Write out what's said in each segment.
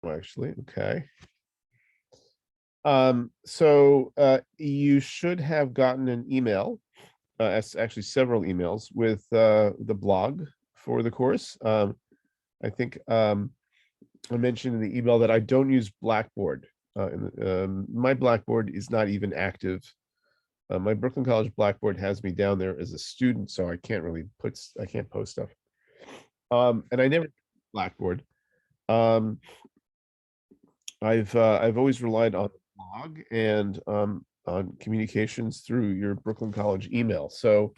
actually. Okay. So you should have gotten an email, actually several emails with the blog for the course. I think I mentioned in the email that I don't use Blackboard. My Blackboard is not even active. My Brooklyn College Blackboard has me down there as a student, so I can't really I can't post stuff. And I never Blackboard. Um, I've always relied on the blog and on communications through your Brooklyn College email. So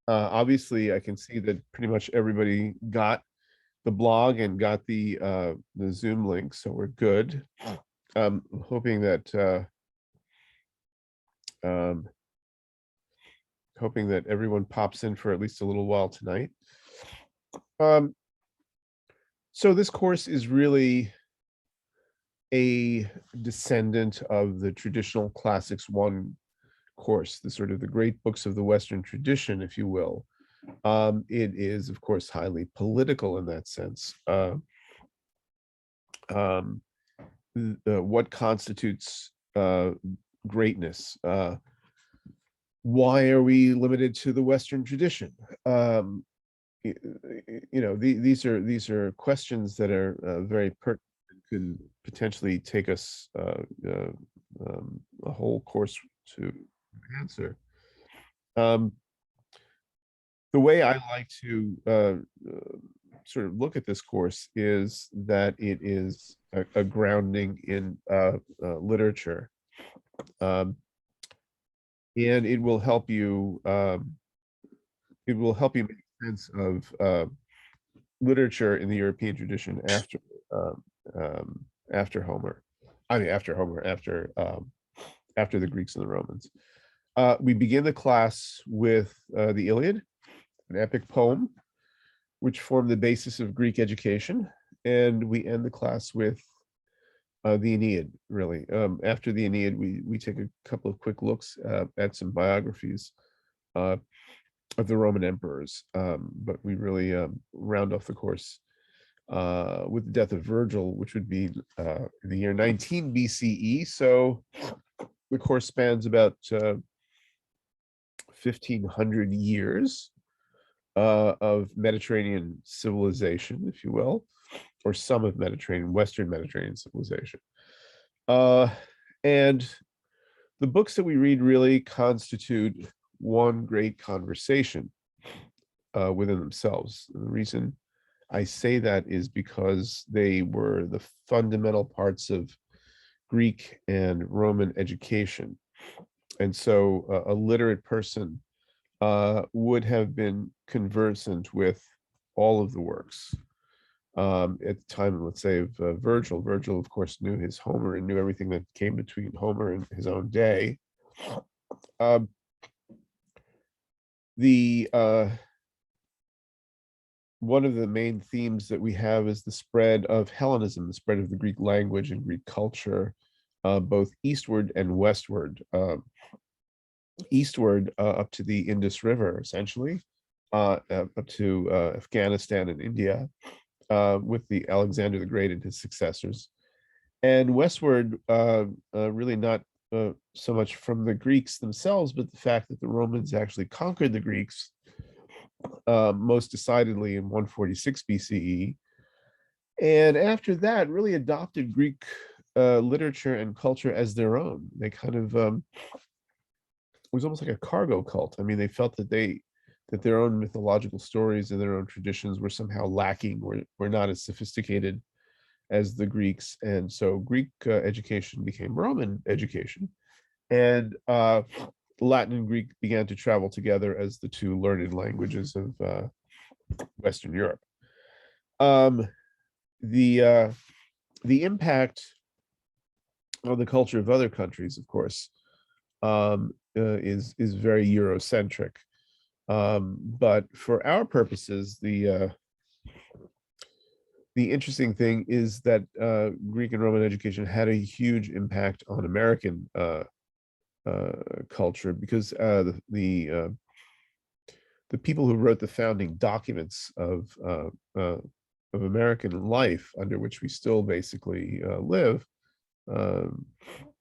obviously, I can see that pretty much everybody got the blog and got the Zoom link, so we're good. I'm um, hoping that everyone pops in for at least a little while tonight. Um, so this course is really a descendant of the traditional Classics 1 course, the sort of the great books of the Western tradition, if you will. It is, of course, highly political in that sense. What constitutes greatness? Why are we limited to the Western tradition? These are questions that are very pertinent and could potentially take us a whole course to answer. The way I like to sort of look at this course is that it is a grounding in literature, and it will help you. It will help you make sense of literature in the European tradition after Homer. I mean, after Homer, after the Greeks and the Romans. We begin the class with the Iliad, an epic poem, which formed the basis of Greek education, and we end the class with the Aeneid. Really, after the Aeneid, we take a couple of quick looks at some biographies of the Roman emperors, but we really round off the course with the death of Virgil, which would be the year 19 BCE. So the course spans about 1500 years of Mediterranean civilization, if you will, or some of Western Mediterranean civilization. And the books that we read really constitute one great conversation within themselves. The reason I say that is because they were the fundamental parts of Greek and Roman education. And so a literate person would have been conversant with all of the works. At the time, let's say, of Virgil. Virgil, of course, knew his Homer and knew everything that came between Homer and his own day. One of the main themes that we have is the spread of Hellenism, the spread of the Greek language and Greek culture, both eastward and westward. Eastward up to the Indus River, essentially, up to Afghanistan and India, with the Alexander the Great and his successors, and westward, really not so much from the Greeks themselves, but the fact that the Romans actually conquered the Greeks most decidedly in 146 BCE, and after that really adopted Greek literature and culture as their own. They kind of it was almost like a cargo cult. I mean, they felt that their own mythological stories and their own traditions were somehow lacking, were not as sophisticated as the Greeks, and so Greek education became Roman education, and Latin and Greek began to travel together as the two learned languages of Western Europe. The impact on the culture of other countries, of course, is very Eurocentric. But for our purposes, the interesting thing is that Greek and Roman education had a huge impact on American culture, because the people who wrote the founding documents of of American life, under which we still basically live, um,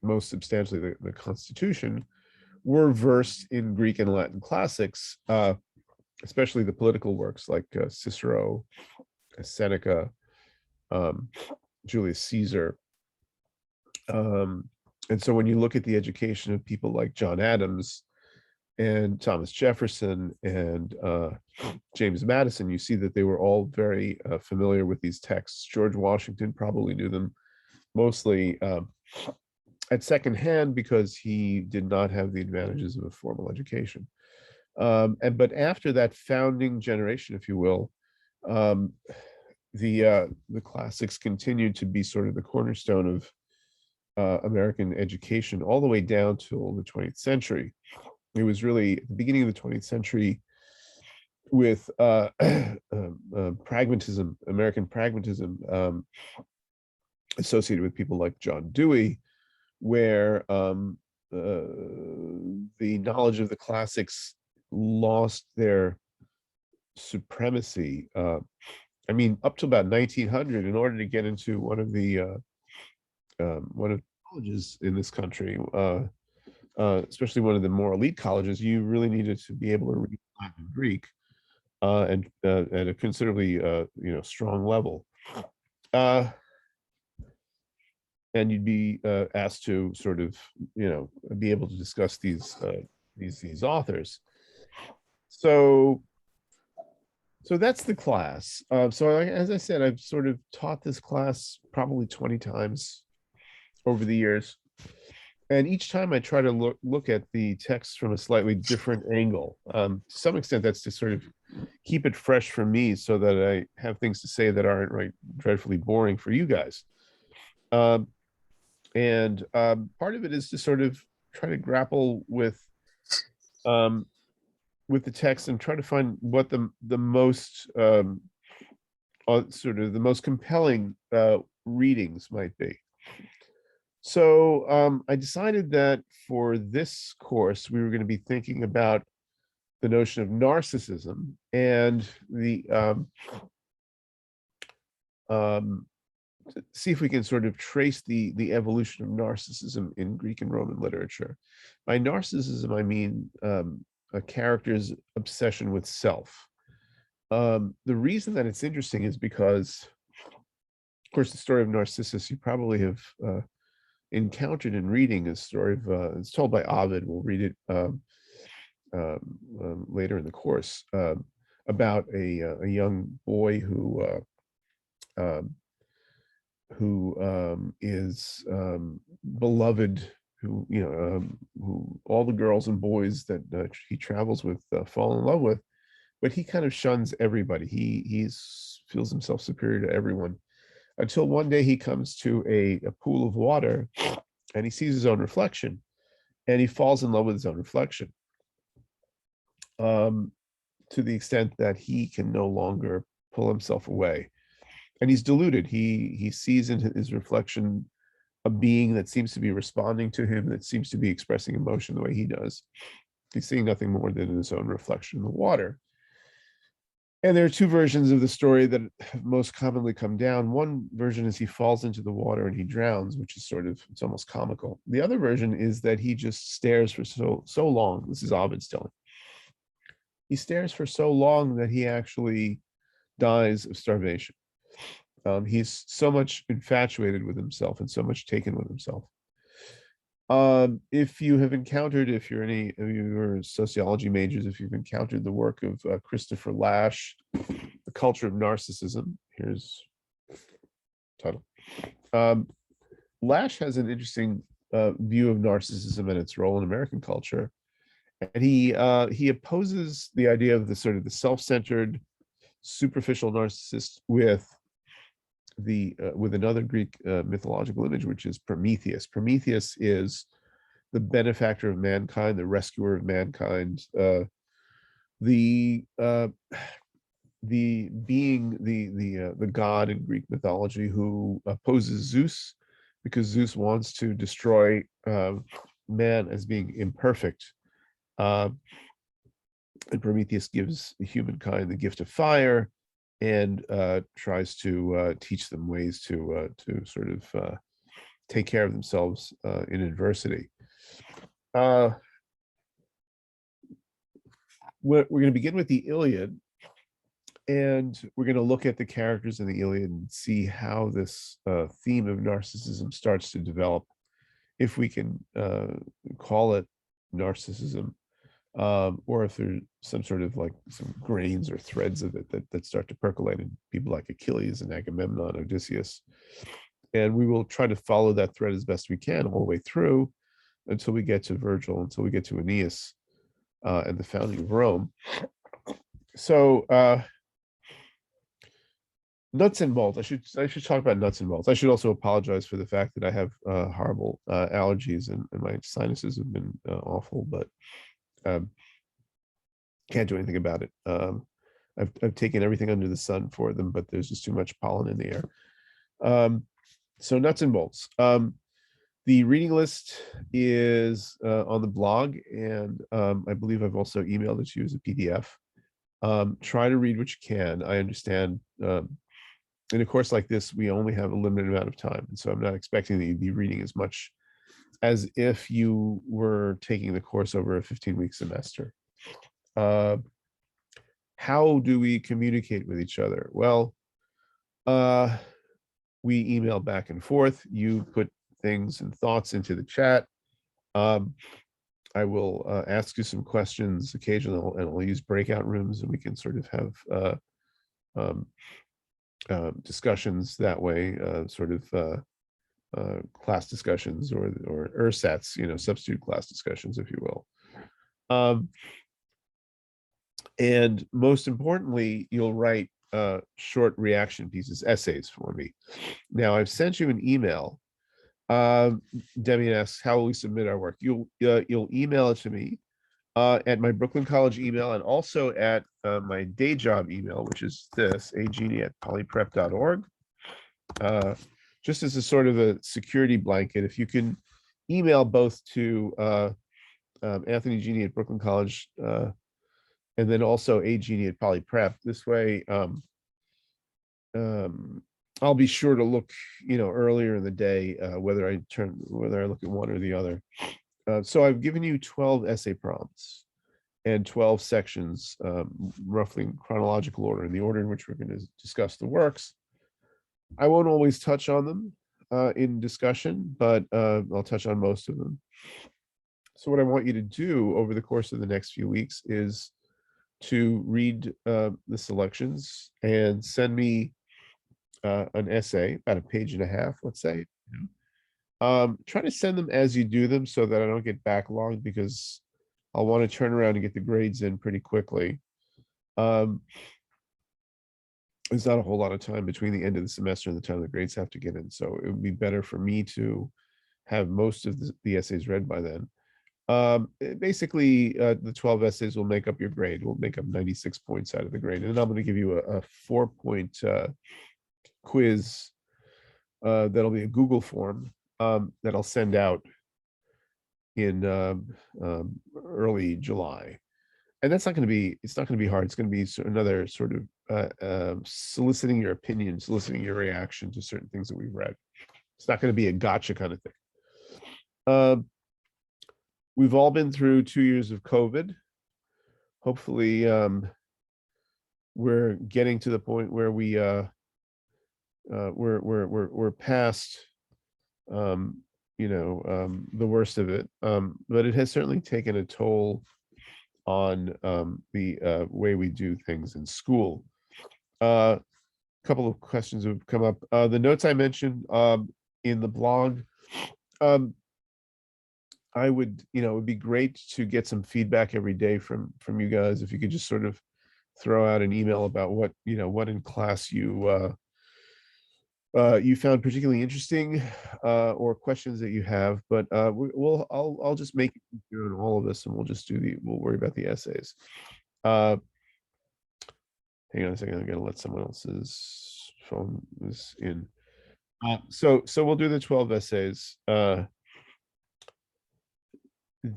most substantially the Constitution, were versed in Greek and Latin classics, especially the political works like Cicero, Seneca, um, Julius Caesar. And so when you look at the education of people like John Adams and Thomas Jefferson and James Madison, you see that they were all very familiar with these texts. George Washington probably knew them mostly at secondhand because he did not have the advantages of a formal education. But after that founding generation, if you will, um, the classics continued to be sort of the cornerstone of American education all the way down till the 20th century. It was really at the beginning of the 20th century with pragmatism, American pragmatism, associated with people like John Dewey, where the knowledge of the classics lost their supremacy. I mean, up to about 1900, in order to get into one of the colleges in this country, especially one of the more elite colleges, you really needed to be able to read Latin and Greek and at a considerably strong level. And you'd be asked to sort of be able to discuss these authors. So that's the class. So as I said, I've sort of taught this class probably 20 times over the years. And each time I try to look at the text from a slightly different angle. To some extent, that's to sort of keep it fresh for me so that I have things to say that aren't dreadfully boring for you guys. And part of it is to sort of try to grapple with the text and try to find what the most sort of the most compelling readings might be. So I decided that for this course, we were going to be thinking about the notion of narcissism and the see if we can sort of trace the evolution of narcissism in Greek and Roman literature. By narcissism, I mean a character's obsession with self. The reason that it's interesting is because, of course, the story of Narcissus you probably have encountered in reading. A story of it's told by Ovid. We'll read it later in the course, about a young boy who is beloved, who all the girls and boys that he travels with fall in love with, but he kind of shuns everybody. He feels himself superior to everyone, until one day he comes to a pool of water and he sees his own reflection and he falls in love with his own reflection, to the extent that he can no longer pull himself away. And he's deluded. He sees in his reflection a being that seems to be responding to him, that seems to be expressing emotion the way he does. He's seeing nothing more than his own reflection in the water. And there are two versions of the story that have most commonly come down. One version is he falls into the water and he drowns, which is it's almost comical. The other version is that he just stares for so long. This is Ovid's telling. He stares for so long that he actually dies of starvation. He's so much infatuated with himself and so much taken with himself. If you have encountered, if you're any of your sociology majors, if you've encountered the work of Christopher Lasch, The Culture of Narcissism, here's the title. Lasch has an interesting view of narcissism and its role in American culture. And he opposes the idea of the sort of the self-centered, superficial narcissist with another Greek mythological image, which is Prometheus. Prometheus is the benefactor of mankind, the rescuer of mankind, the being the god in Greek mythology who opposes Zeus because Zeus wants to destroy man as being imperfect. And Prometheus gives humankind the gift of fire, and tries to teach them ways to sort of take care of themselves in adversity. Uh, we're going to begin with the Iliad, and we're going to look at the characters in the Iliad and see how this theme of narcissism starts to develop, if we can call it narcissism, or if there's some sort of like some grains or threads of it that start to percolate in people like Achilles and Agamemnon, Odysseus. And we will try to follow that thread as best we can all the way through until we get to Virgil, until we get to Aeneas and the founding of Rome. So nuts and bolts. I should talk about nuts and bolts. I should also apologize for the fact that I have horrible allergies, and my sinuses have been awful, but um, can't do anything about it. I've taken everything under the sun for them, but there's just too much pollen in the air. So nuts and bolts. The reading list is on the blog, and I believe I've also emailed it to you as a PDF. Try to read what you can. I understand. In a course like this, we only have a limited amount of time, and so I'm not expecting that you'd be reading as much as if you were taking the course over a 15-week semester. How do we communicate with each other? Well, we email back and forth. You put things and thoughts into the chat. I will ask you some questions occasionally, and I'll use breakout rooms, and we can sort of have discussions that way, sort of class discussions or ersatz, substitute class discussions, if you will. And most importantly, you'll write short reaction pieces, essays for me. Now, I've sent you an email. Demi asks, how will we submit our work? You'll email it to me at my Brooklyn College email, and also at my day job email, which is this, agenie@polyprep.org. Just as a sort of a security blanket, if you can email both to Anthony Genie at Brooklyn College, and then also agenie@polyprep. This way, I'll be sure to look, earlier in the day, whether I look at one or the other. So I've given you 12 essay prompts and 12 sections, roughly in chronological order, in the order in which we're going to discuss the works. I won't always touch on them in discussion, but I'll touch on most of them. So what I want you to do over the course of the next few weeks is to read the selections and send me an essay, about a page and a half, let's say. Try to send them as you do them so that I don't get backlogged, because I'll want to turn around and get the grades in pretty quickly. There's not a whole lot of time between the end of the semester and the time the grades have to get in, so it would be better for me to have most of the essays read by then. Basically, the 12 essays will make up your grade. Will make up 96 points out of the grade, and then I'm going to give you a 4-point quiz that'll be a Google form that I'll send out in early July. And that's not going to be, it's not going to be hard. It's going to be another sort of soliciting your opinion, soliciting your reaction to certain things that we've read. It's not going to be a gotcha kind of thing. We've all been through 2 years of COVID. Hopefully, we're getting to the point where we're past the worst of it, but it has certainly taken a toll on the way we do things in school. A couple of questions have come up. The notes I mentioned in the blog, I would, it would be great to get some feedback every day from you guys. If you could just sort of throw out an email about what in class you found particularly interesting, or questions that you have. But I'll just make it doing all of this, and we'll worry about the essays. Hang on a second. I'm gonna let someone else's phone is in. So we'll do the 12 essays. So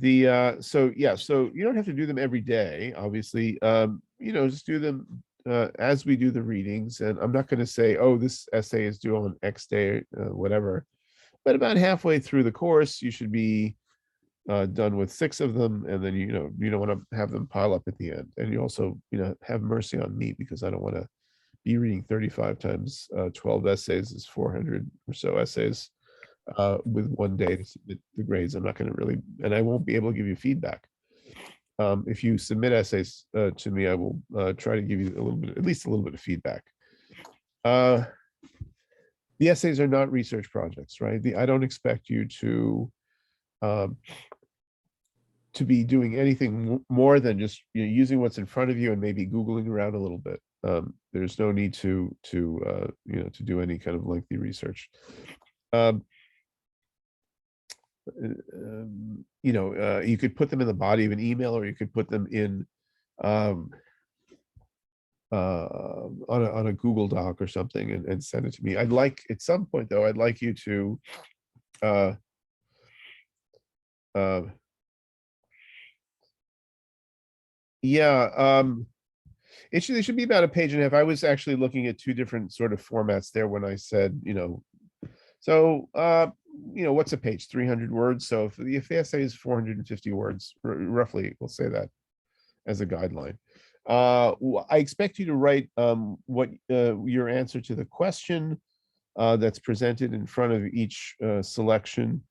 you don't have to do them every day, obviously. Just do them as we do the readings, and I'm not going to say, oh, this essay is due on X day, whatever, but about halfway through the course, you should be done with 6 of them, and then you don't want to have them pile up at the end. And you also have mercy on me, because I don't want to be reading 35 times 12 essays is 400 or so essays with one day to submit the grades. I'm not going to really, and I won't be able to give you feedback. If you submit essays to me, I will try to give you a little bit, at least a little bit of feedback. The essays are not research projects, right? I don't expect you um, to be doing anything more than just using what's in front of you and maybe Googling around a little bit. There's no need to do any kind of lengthy research. Um, you could put them in the body of an email, or you could put them in on a Google Doc or something, and send it to me. I'd like, at some point though, I'd like you to uh, yeah, it should be about a page and a half. I was actually looking at 2 different sort of formats there when I said, so what's a page? 300 words. So if the essay is 450 words, roughly, we'll say that as a guideline. I expect you to write what your answer to the question that's presented in front of each selection,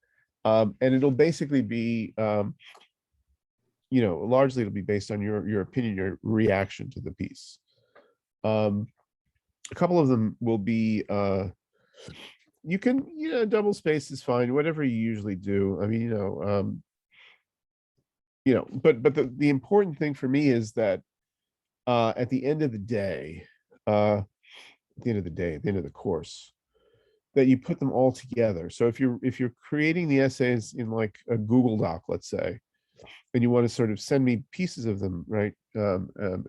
and it'll basically be largely it'll be based on your opinion, your reaction to the piece. A couple of them will be you can double space is fine, whatever you usually do. I mean, but the important thing for me is that at the end of the day, at the end of the course, that you put them all together. So if you're creating the essays in like a Google Doc, let's say, and you want to sort of send me pieces of them, right,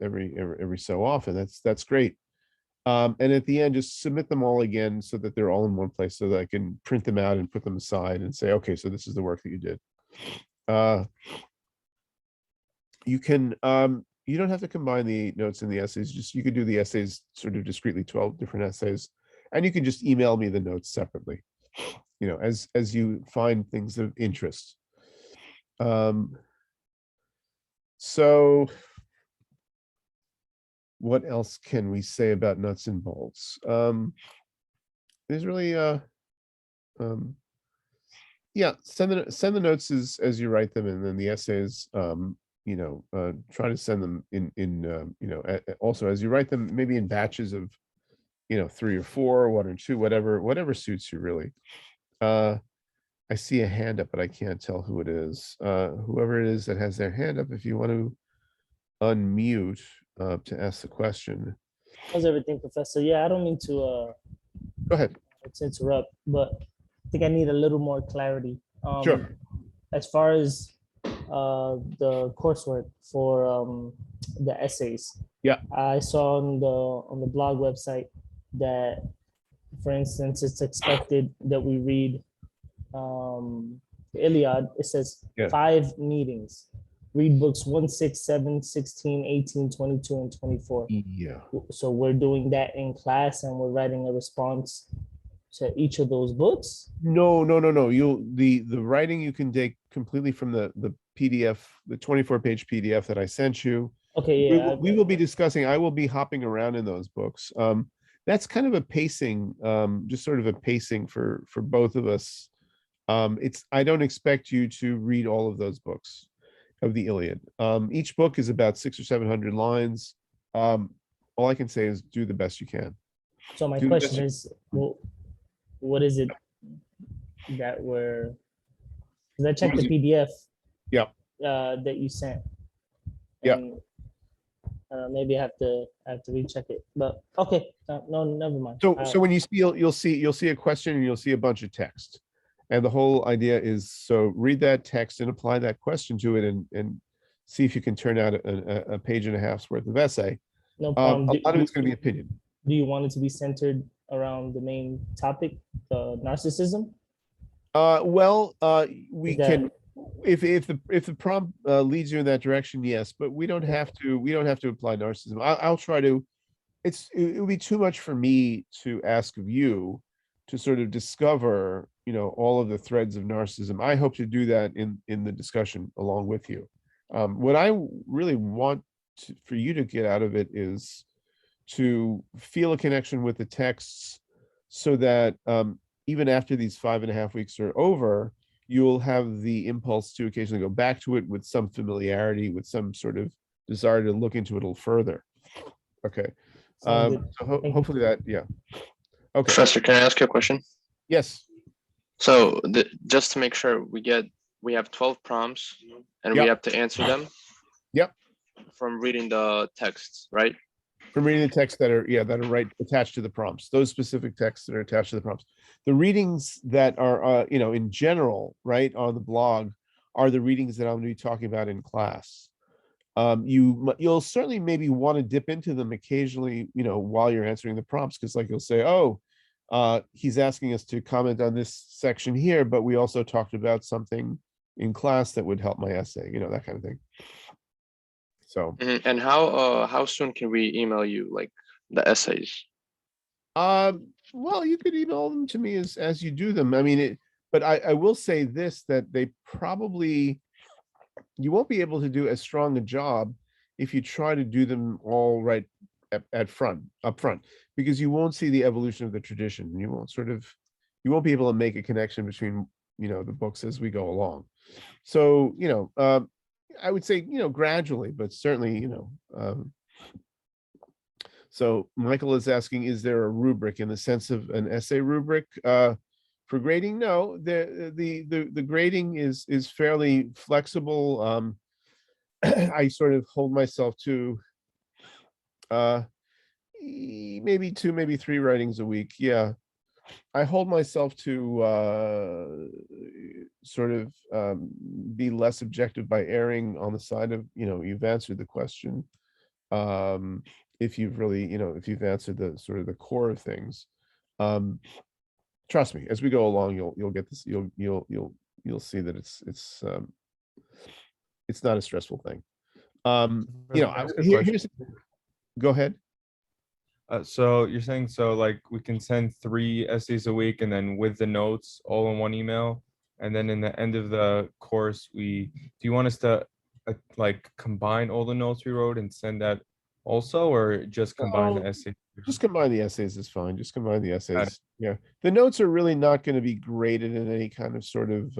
every so often, that's great. And at the end, just submit them all again so that they're all in one place, so that I can print them out and put them aside and say, okay, so this is the work that you did. You can you don't have to combine the notes and the essays. Just you could do the essays sort of discretely, 12 different essays, and you can just email me the notes separately, as you find things of interest. So what else can we say about nuts and bolts? There's really yeah, send the notes as you write them, and then the essays try to send them in also as you write them, maybe in batches of 3 or 4, 1 or 2, whatever suits you really. I see a hand up, but I can't tell who it is. Whoever it is that has their hand up, if you want to unmute to ask the question. How's everything, Professor? Yeah, I don't mean to Go ahead. to interrupt, but I think I need a little more clarity. Sure. As far as the coursework for the essays. Yeah. I saw on the blog website that, for instance, it's expected that we read the Iliad. It says 5 meetings. Read books 1, 6, 7, 16, 18, 22, and 24. Yeah. So we're doing that in class, and we're writing a response to each of those books. No. The writing you can take completely from the PDF, the 24-page PDF that I sent you. Okay, yeah. We will be discussing. I will be hopping around in those books. That's kind of a pacing, just sort of a pacing for both of us. I don't expect you to read all of those books of the Iliad. Each book is about 600 or 700 lines. All I can say is do the best you can. So my question is, well, what is it that we're? Because I checked the PDF. Yeah. That you sent. Yeah. Maybe I have to recheck it. But okay, no, never mind. So when you see, you'll see a question and you'll see a bunch of text. And the whole idea is, so read that text and apply that question to it, and see if you can turn out a page and a half's worth of essay. No problem. A lot of it's going to be opinion. Do you want it to be centered around the main topic, narcissism? We can, if the prompt leads you in that direction, yes, but we don't have to apply narcissism. I'll try to it would be too much for me to ask of you to sort of discover, all of the threads of narcissism. I hope to do that in the discussion along with you. What I really want for you to get out of it is to feel a connection with the texts, so that even after these 5.5 weeks are over, you'll have the impulse to occasionally go back to it with some familiarity, with some sort of desire to look into it a little further. Okay. Sounds good. So Thank you. hopefully that, yeah. Okay. Professor, can I ask you a question? Yes. So just to make sure we have 12 prompts and we Yep. have to answer them. Yep. From reading the texts, right? From reading the texts that are right attached to the prompts, those specific texts that are attached to the prompts. The readings that are, in general, right, on the blog are the readings that I'm going to be talking about in class. You'll certainly maybe want to dip into them occasionally, while you're answering the prompts, because like you'll say, oh, he's asking us to comment on this section here, but we also talked about something in class that would help my essay, that kind of thing. So, and how soon can we email you like the essays? Well, you could email them to me as you do them. I mean, but I will say this, that they probably, you won't be able to do as strong a job if you try to do them all right up front, because you won't see the evolution of the tradition. You won't be able to make a connection between, the books as we go along. So, I would say, gradually, but certainly, so Michael is asking, is there a rubric in the sense of an essay rubric for grading? No, the grading is fairly flexible. I sort of hold myself to maybe 2, maybe 3 writings a week. Yeah, I hold myself to sort of be less objective by erring on the side of, you've answered the question. If you've really, if you've answered the sort of the core of things. Trust me, as we go along, you'll get this, you'll see that it's not a stressful thing. Here's, go ahead. So you're saying, so like we can send 3 essays a week and then with the notes all in one email, and then in the end of the course, do you want us to like combine all the notes we wrote and send that also, or just combine the essays? Just combine the essays is fine. Just combine the essays. Yeah, the notes are really not going to be graded in any kind of sort of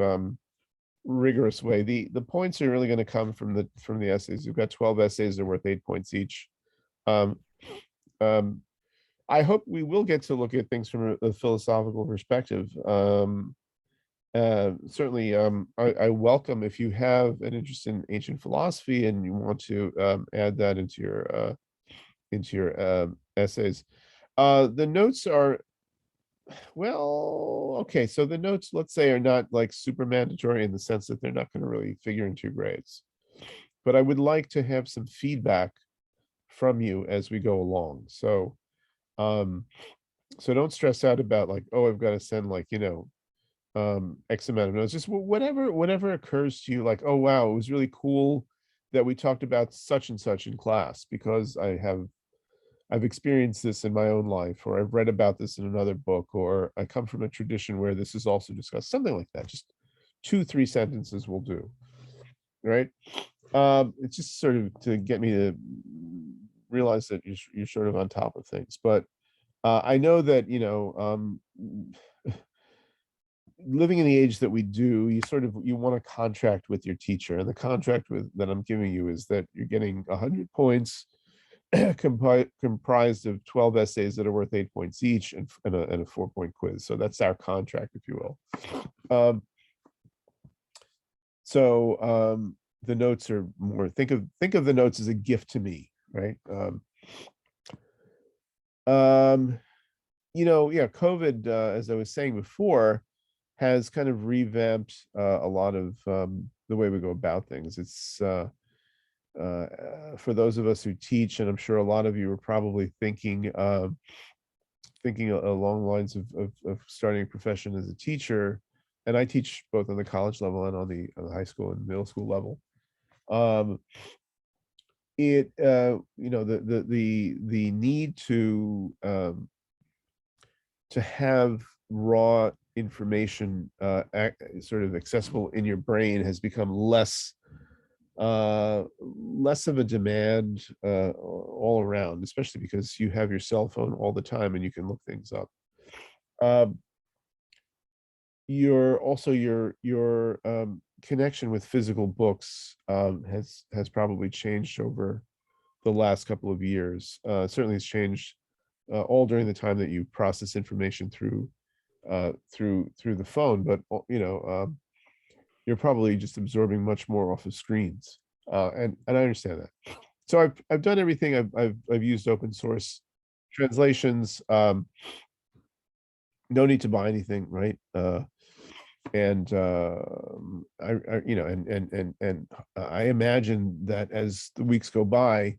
rigorous way. The points are really going to come from the essays. You've got 12 essays, they're worth 8 points each. I hope we will get to look at things from a philosophical perspective. Certainly, I welcome if you have an interest in ancient philosophy and you want to add that into your essays. The notes are, well, okay, so the notes, let's say, are not like super mandatory in the sense that they're not going to really figure into your grades. But I would like to have some feedback from you as we go along. So don't stress out about like, oh, I've got to send like, X amount of notes. Just whatever occurs to you, like, oh wow, it was really cool that we talked about such and such in class, because I've experienced this in my own life, or I've read about this in another book, or I come from a tradition where this is also discussed, something like that. Just 2-3 sentences will do, right? It's just sort of to get me to realize that you're sort of on top of things. But I know that, living in the age that we do, you want to contract with your teacher, and the contract that I'm giving you is that you're getting 100 points comprised of 12 essays that are worth 8 points each, and a 4-point quiz. So that's our contract, if you will. The notes are more, think of the notes as a gift to me, right? COVID, as I was saying before, has kind of revamped a lot of the way we go about things. It's for those of us who teach, and I'm sure a lot of you are probably thinking along the lines of starting a profession as a teacher. And I teach both on the college level and on the high school and middle school level. it the need to have raw information sort of accessible in your brain has become less of a demand all around, especially because you have your cell phone all the time and you can look things up. Your connection with physical books has probably changed over the last couple of years. Certainly it's changed all during the time that you process information through the phone, but you're probably just absorbing much more off of screens, and I understand that. So I've done everything. I've used open source translations. No need to buy anything, right? And I imagine that as the weeks go by,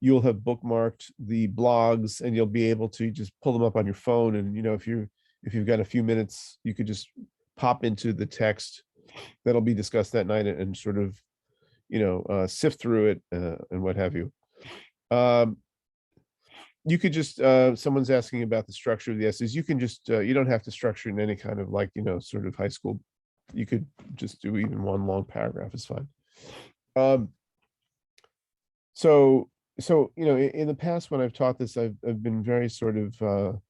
you'll have bookmarked the blogs and you'll be able to just pull them up on your phone. And if you've got a few minutes, you could just pop into the text that'll be discussed that night and sort of sift through it and what have you. You could just someone's asking about the structure of the essays. You can just you don't have to structure in any kind of sort of high school. You could just do even one long paragraph is fine. So in the past when I've taught this, I've been very sort of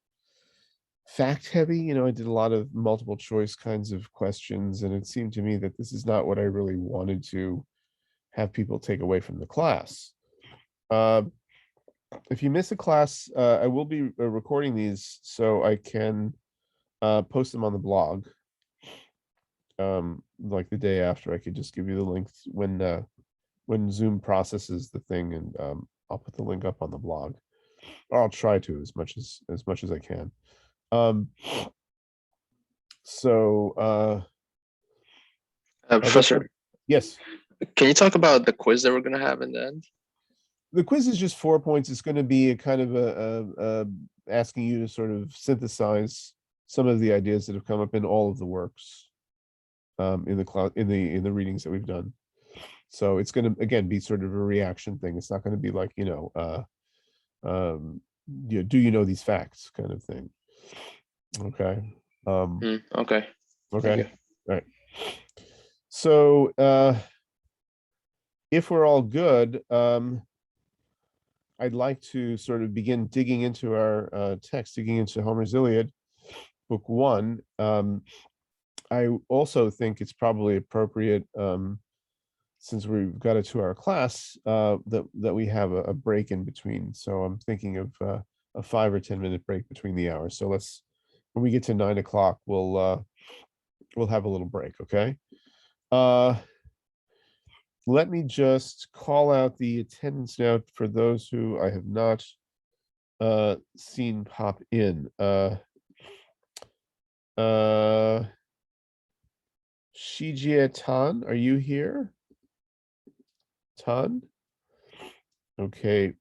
fact heavy. I did a lot of multiple choice kinds of questions, and it seemed to me that this is not what I really wanted to have people take away from the class. If you miss a class, I will be recording these so I can post them on the blog. Like the day after, I could just give you the link when Zoom processes the thing, and I'll put the link up on the blog. Or I'll try to as much as I can. Professor, yes. Can you talk about the quiz that we're going to have in the end? The quiz is just 4 points. It's going to be a kind of a asking you to sort of synthesize some of the ideas that have come up in all of the works in the readings that we've done. So it's going to again be sort of a reaction thing. It's not going to be like do you know these facts kind of thing. Okay. Okay. Okay. All right. So if we're all good, I'd like to sort of begin digging into our text, digging into Homer's Iliad, book 1. I also think it's probably appropriate, since we've got a 2-hour class, that we have a break in between. So I'm thinking of a 5 or 10 minute break between the hours. So when we get to 9 o'clock, we'll have a little break, okay? Let me just call out the attendance now for those who I have not seen pop in. Shijie Tan, are you here? Tan? Okay,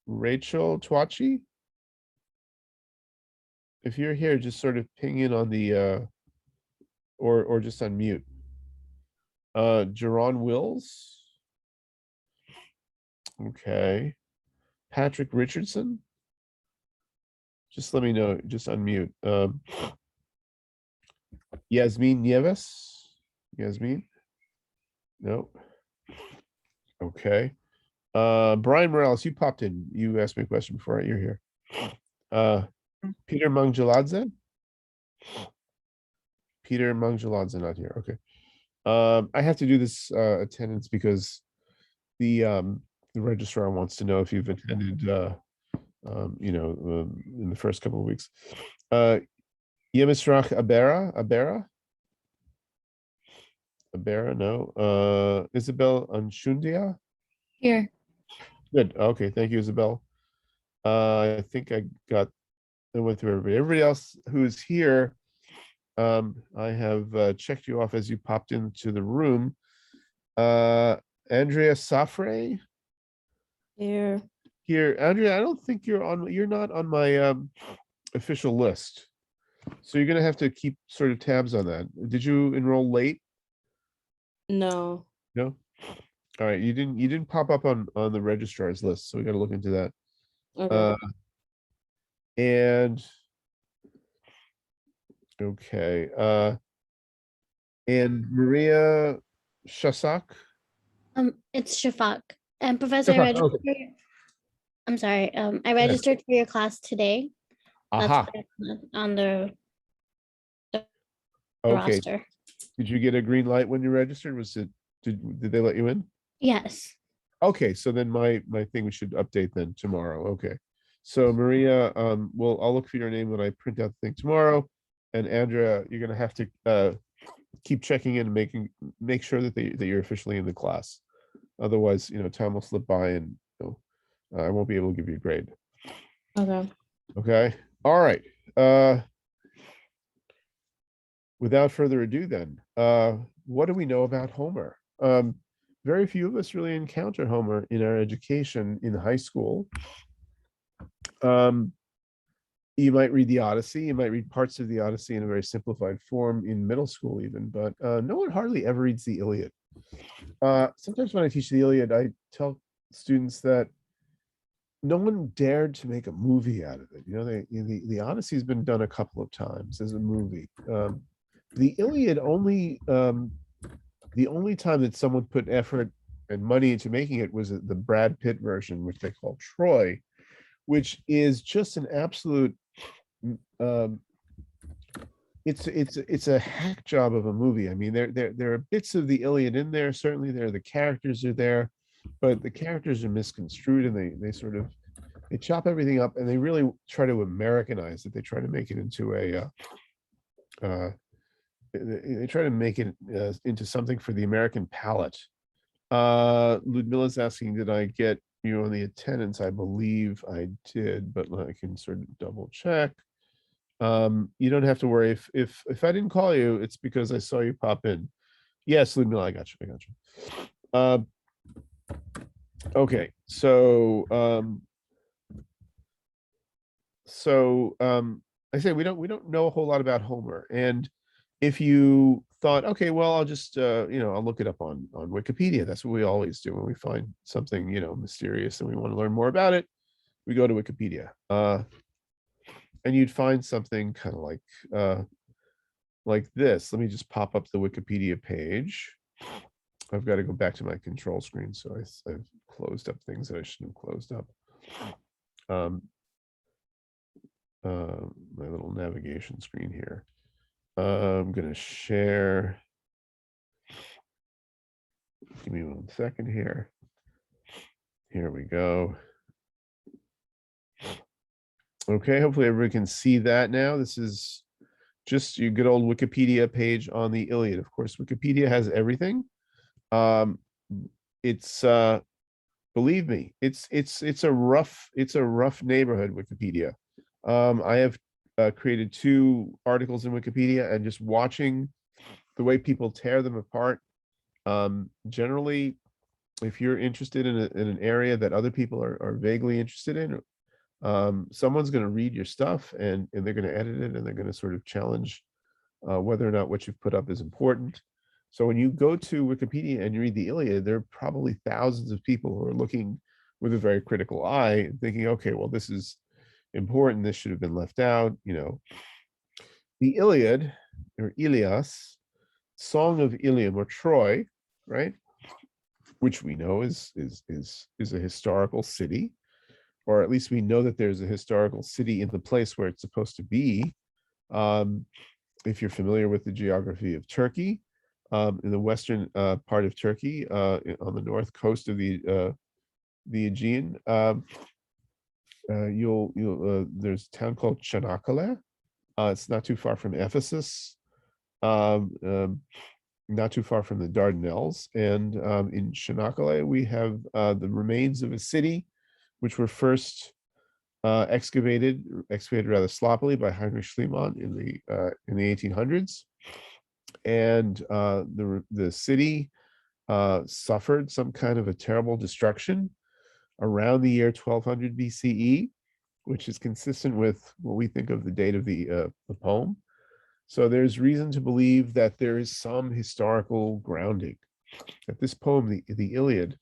Rachel Twachi? If you're here, just sort of ping in on the or just unmute. Jerron Wills. Okay. Patrick Richardson. Just let me know, just unmute. Yasmin Nieves. Yasmin? No. Okay. Brian Morales, you popped in. You asked me a question before you're here. Peter Mangjaladze? Peter Mangjaladze not here. Okay. I have to do this attendance because the registrar wants to know if you've attended in the first couple of weeks. Yemisrach Abera, no. Isabel Anshundia? Here. Good. Okay, thank you, Isabel. I think I went through everybody. Everybody else who is here, I have checked you off as you popped into the room. Andrea Safre? Here. Here, Andrea, I don't think you're not on my official list. So you're gonna have to keep sort of tabs on that. Did you enroll late? No. No? All right, you didn't pop up on the registrar's list, so we got to look into that. Okay. And okay, and Maria Shasak. It's Shafak. And Professor, I Shafak, registered okay. for I'm sorry. I ahead. registered for your class today. That's Aha. on the Okay. roster. Did you get a green light when you registered? Did they let you in? Yes. Okay, so then my thing we should update then tomorrow. Okay. So Maria, well, I'll look for your name when I print out the thing tomorrow. And Andrea, you're gonna have to keep checking in and make sure that you're officially in the class. Otherwise, time will slip by and I won't be able to give you a grade. Okay. Okay. All right. Without further ado, then, what do we know about Homer? Very few of us really encounter Homer in our education in high school. You might read the Odyssey, you might read parts of the Odyssey in a very simplified form in middle school even, but no one hardly ever reads the Iliad. Sometimes when I teach the Iliad, I tell students that no one dared to make a movie out of it. The Odyssey has been done a couple of times as a movie. The Iliad the only time that someone put effort and money into making it was the Brad Pitt version, which they call Troy, which is just an absolute it's a hack job of a movie. I mean, there are bits of the Iliad in there. Certainly the characters are there, but the characters are misconstrued and they chop everything up and they really try to Americanize it. They try to make it into they try to make it into something for the American palate. Ludmilla's asking, did I get you on the attendance? I believe I did, but I can sort of double check. You don't have to worry. If I didn't call you, it's because I saw you pop in. Yes, Ludmilla, I got you. Okay, so I say we don't know a whole lot about Homer, and if you thought, okay, well, I'll just I'll look it up on Wikipedia. That's what we always do when we find something mysterious and we want to learn more about it. We go to Wikipedia, and you'd find something kind of like this. Let me just pop up the Wikipedia page. I've got to go back to my control screen, so I've closed up things that I shouldn't have closed up. My little navigation screen here. I'm gonna share. Give me 1 second here. Here we go. Okay, hopefully everybody can see that now. This is just your good old Wikipedia page on the Iliad. Of course, Wikipedia has everything. It's believe me, it's a rough neighborhood, Wikipedia. I have created 2 articles in Wikipedia, and just watching the way people tear them apart. Generally, if you're interested in an area that other people are vaguely interested in, someone's going to read your stuff and they're going to edit it, and they're going to sort of challenge whether or not what you've put up is important. So when you go to Wikipedia and you read the Iliad, there are probably thousands of people who are looking with a very critical eye, thinking, okay, well, this is important. This should have been left out. The Iliad, or Ilias, Song of Ilium, or Troy, right? Which we know is a historical city, or at least we know that there's a historical city in the place where it's supposed to be. If you're familiar with the geography of Turkey, in the western part of Turkey, on the north coast of the Aegean, there's a town called Çanakkale. It's not too far from Ephesus, not too far from the Dardanelles, and in Çanakkale we have the remains of a city which were first excavated rather sloppily by Heinrich Schliemann in the 1800s, and the city suffered some kind of a terrible destruction around the year 1200 BCE, which is consistent with what we think of the date of the poem. So there's reason to believe that there is some historical grounding. that this poem, the Iliad,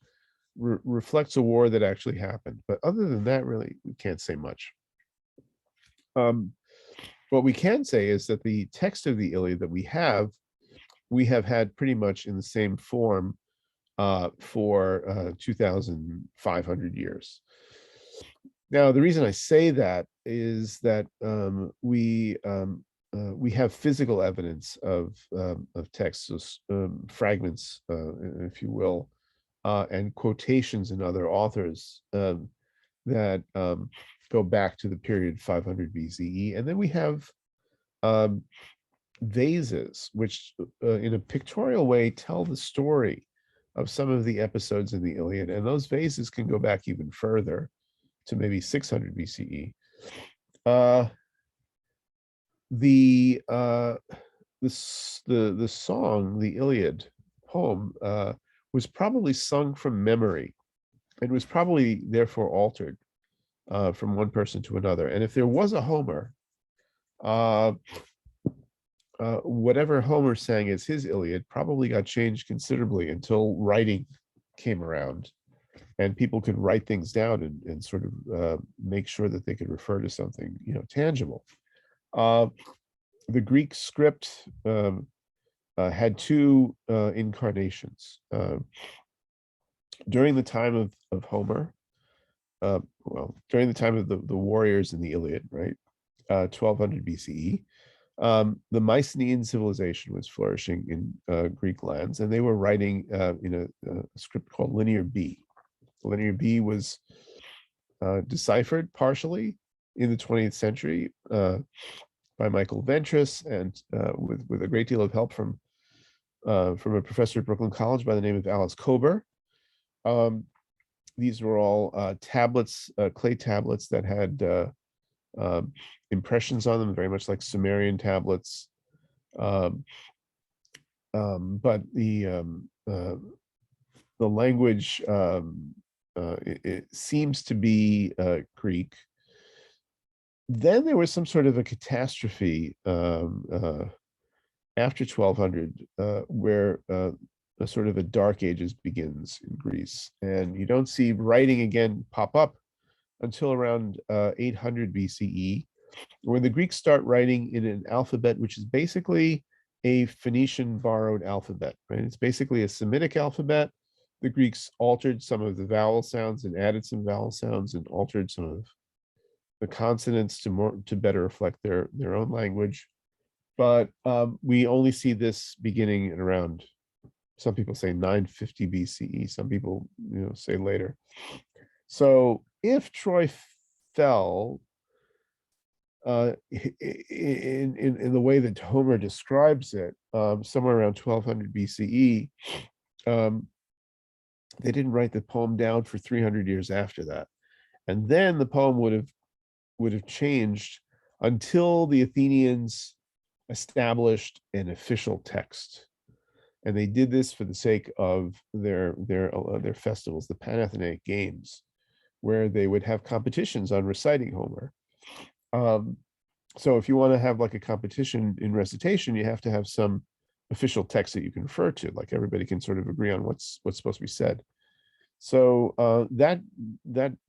reflects a war that actually happened. But other than that, really, we can't say much. What we can say is that the text of the Iliad that we have had pretty much in the same form for 2,500 years. Now, the reason I say that is that we have physical evidence of texts, fragments, if you will, and quotations in other authors that go back to the period 500 BCE. And then we have vases, which in a pictorial way tell the story of some of the episodes in the Iliad. And those vases can go back even further to maybe 600 BCE. The song, the Iliad poem, was probably sung from memory and was probably therefore altered from one person to another. And if there was a Homer, whatever Homer sang as his Iliad probably got changed considerably until writing came around and people could write things down and sort of make sure that they could refer to something, tangible. The Greek script had two incarnations. During the time of Homer, during the time of the warriors in the Iliad, right, 1200 BCE, the Mycenaean civilization was flourishing in Greek lands, and they were writing in a script called Linear B. Linear B was deciphered partially in the 20th century by Michael Ventris, and with a great deal of help from a professor at Brooklyn College by the name of Alice Kober. These were all tablets, clay tablets that had impressions on them, very much like Sumerian tablets. But the language it seems to be Greek. Then there was some sort of a catastrophe after 1200 where a sort of a dark ages begins in Greece, and you don't see writing again pop up until around 800 BCE, when the Greeks start writing in an alphabet which is basically a Phoenician borrowed alphabet, right? It's basically a Semitic alphabet. The Greeks altered some of the vowel sounds and added some vowel sounds and altered some of the consonants to better reflect their own language. But we only see this beginning at around, some people say 950 BCE, some people say later. So if Troy fell in the way that Homer describes it, somewhere around 1200 BCE, they didn't write the poem down for 300 years after that. And then the poem would have changed until the Athenians established an official text. And they did this for the sake of their festivals, the Panathenaic Games, where they would have competitions on reciting Homer. So if you want to have like a competition in recitation, you have to have some official text that you can refer to, like everybody can sort of agree on what's supposed to be said. So that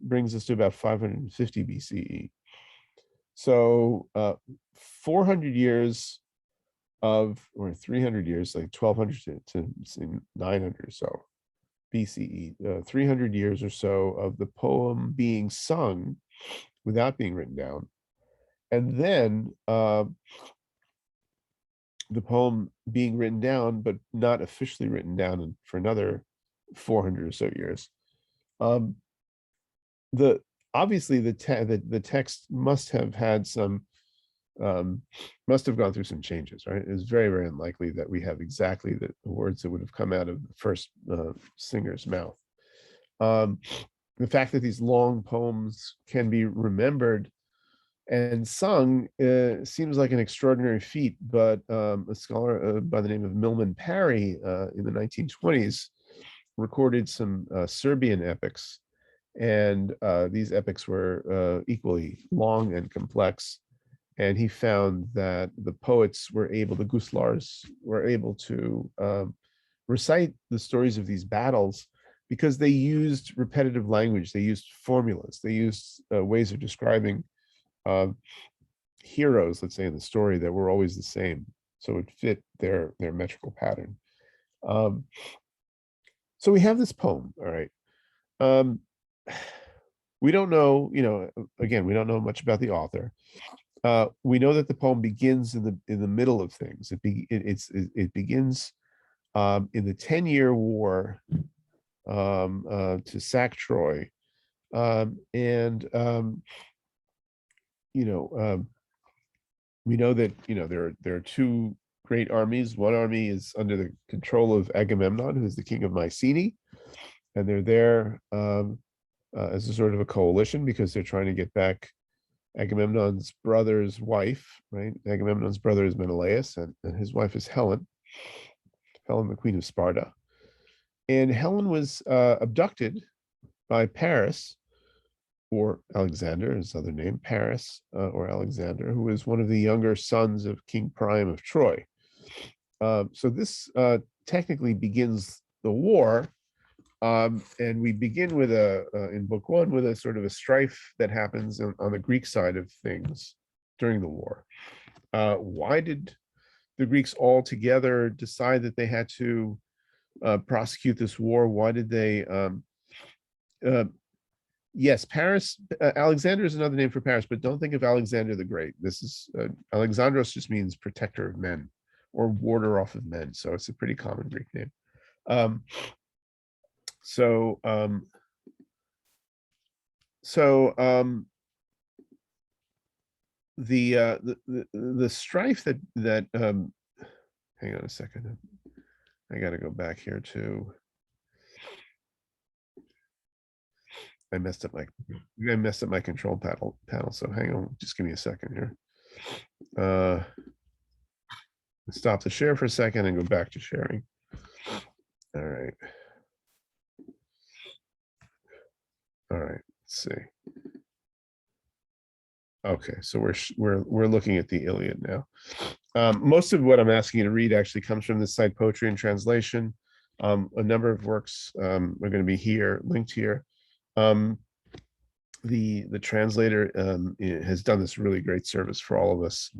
brings us to about 550 BCE. So 400 years or 300 years, like 1200 to 900 or so BCE, 300 years or so of the poem being sung without being written down. And then the poem being written down, but not officially written down for another 400 or so years. Obviously the text must have had some, must have gone through some changes, right? It's very, very unlikely that we have exactly the words that would have come out of the first singer's mouth. The fact that these long poems can be remembered and sung seems like an extraordinary feat, but a scholar by the name of Milman Parry in the 1920s recorded some Serbian epics, and these epics were equally long and complex. And he found that the poets were able, the guslars were able to recite the stories of these battles because they used repetitive language, they used formulas, they used ways of describing heroes, let's say, in the story that were always the same. So it fit their metrical pattern. So we have this poem, all right. We don't know, again, we don't know much about the author. We know that the poem begins in the middle of things. It begins in the 10-year war to sack Troy, and we know that there are two great armies. One army is under the control of Agamemnon, who is the king of Mycenae, and they're there as a sort of a coalition because they're trying to get back Agamemnon's brother's wife, right? Agamemnon's brother is Menelaus, and his wife is Helen, the queen of Sparta. And Helen was abducted by Paris, or Alexander, his other name, Paris, or Alexander, who was one of the younger sons of King Priam of Troy. So this technically begins the war. And we begin with in book one with a sort of a strife that happens on the Greek side of things during the war. Why did the Greeks all together decide that they had to prosecute this war? Why did they? Yes, Paris. Alexander is another name for Paris, but don't think of Alexander the Great. This is Alexandros just means protector of men or warder off of men. So it's a pretty common Greek name. The strife that hang on a second, I got to go back here to. I messed up my control panel. So hang on, just give me a second here. Stop the share for a second and go back to sharing. All right. Let's see. Okay, so we're looking at the Iliad now. Most of what I'm asking you to read actually comes from the site Poetry and Translation. A number of works are going to be here, linked here. The translator has done this really great service for all of us.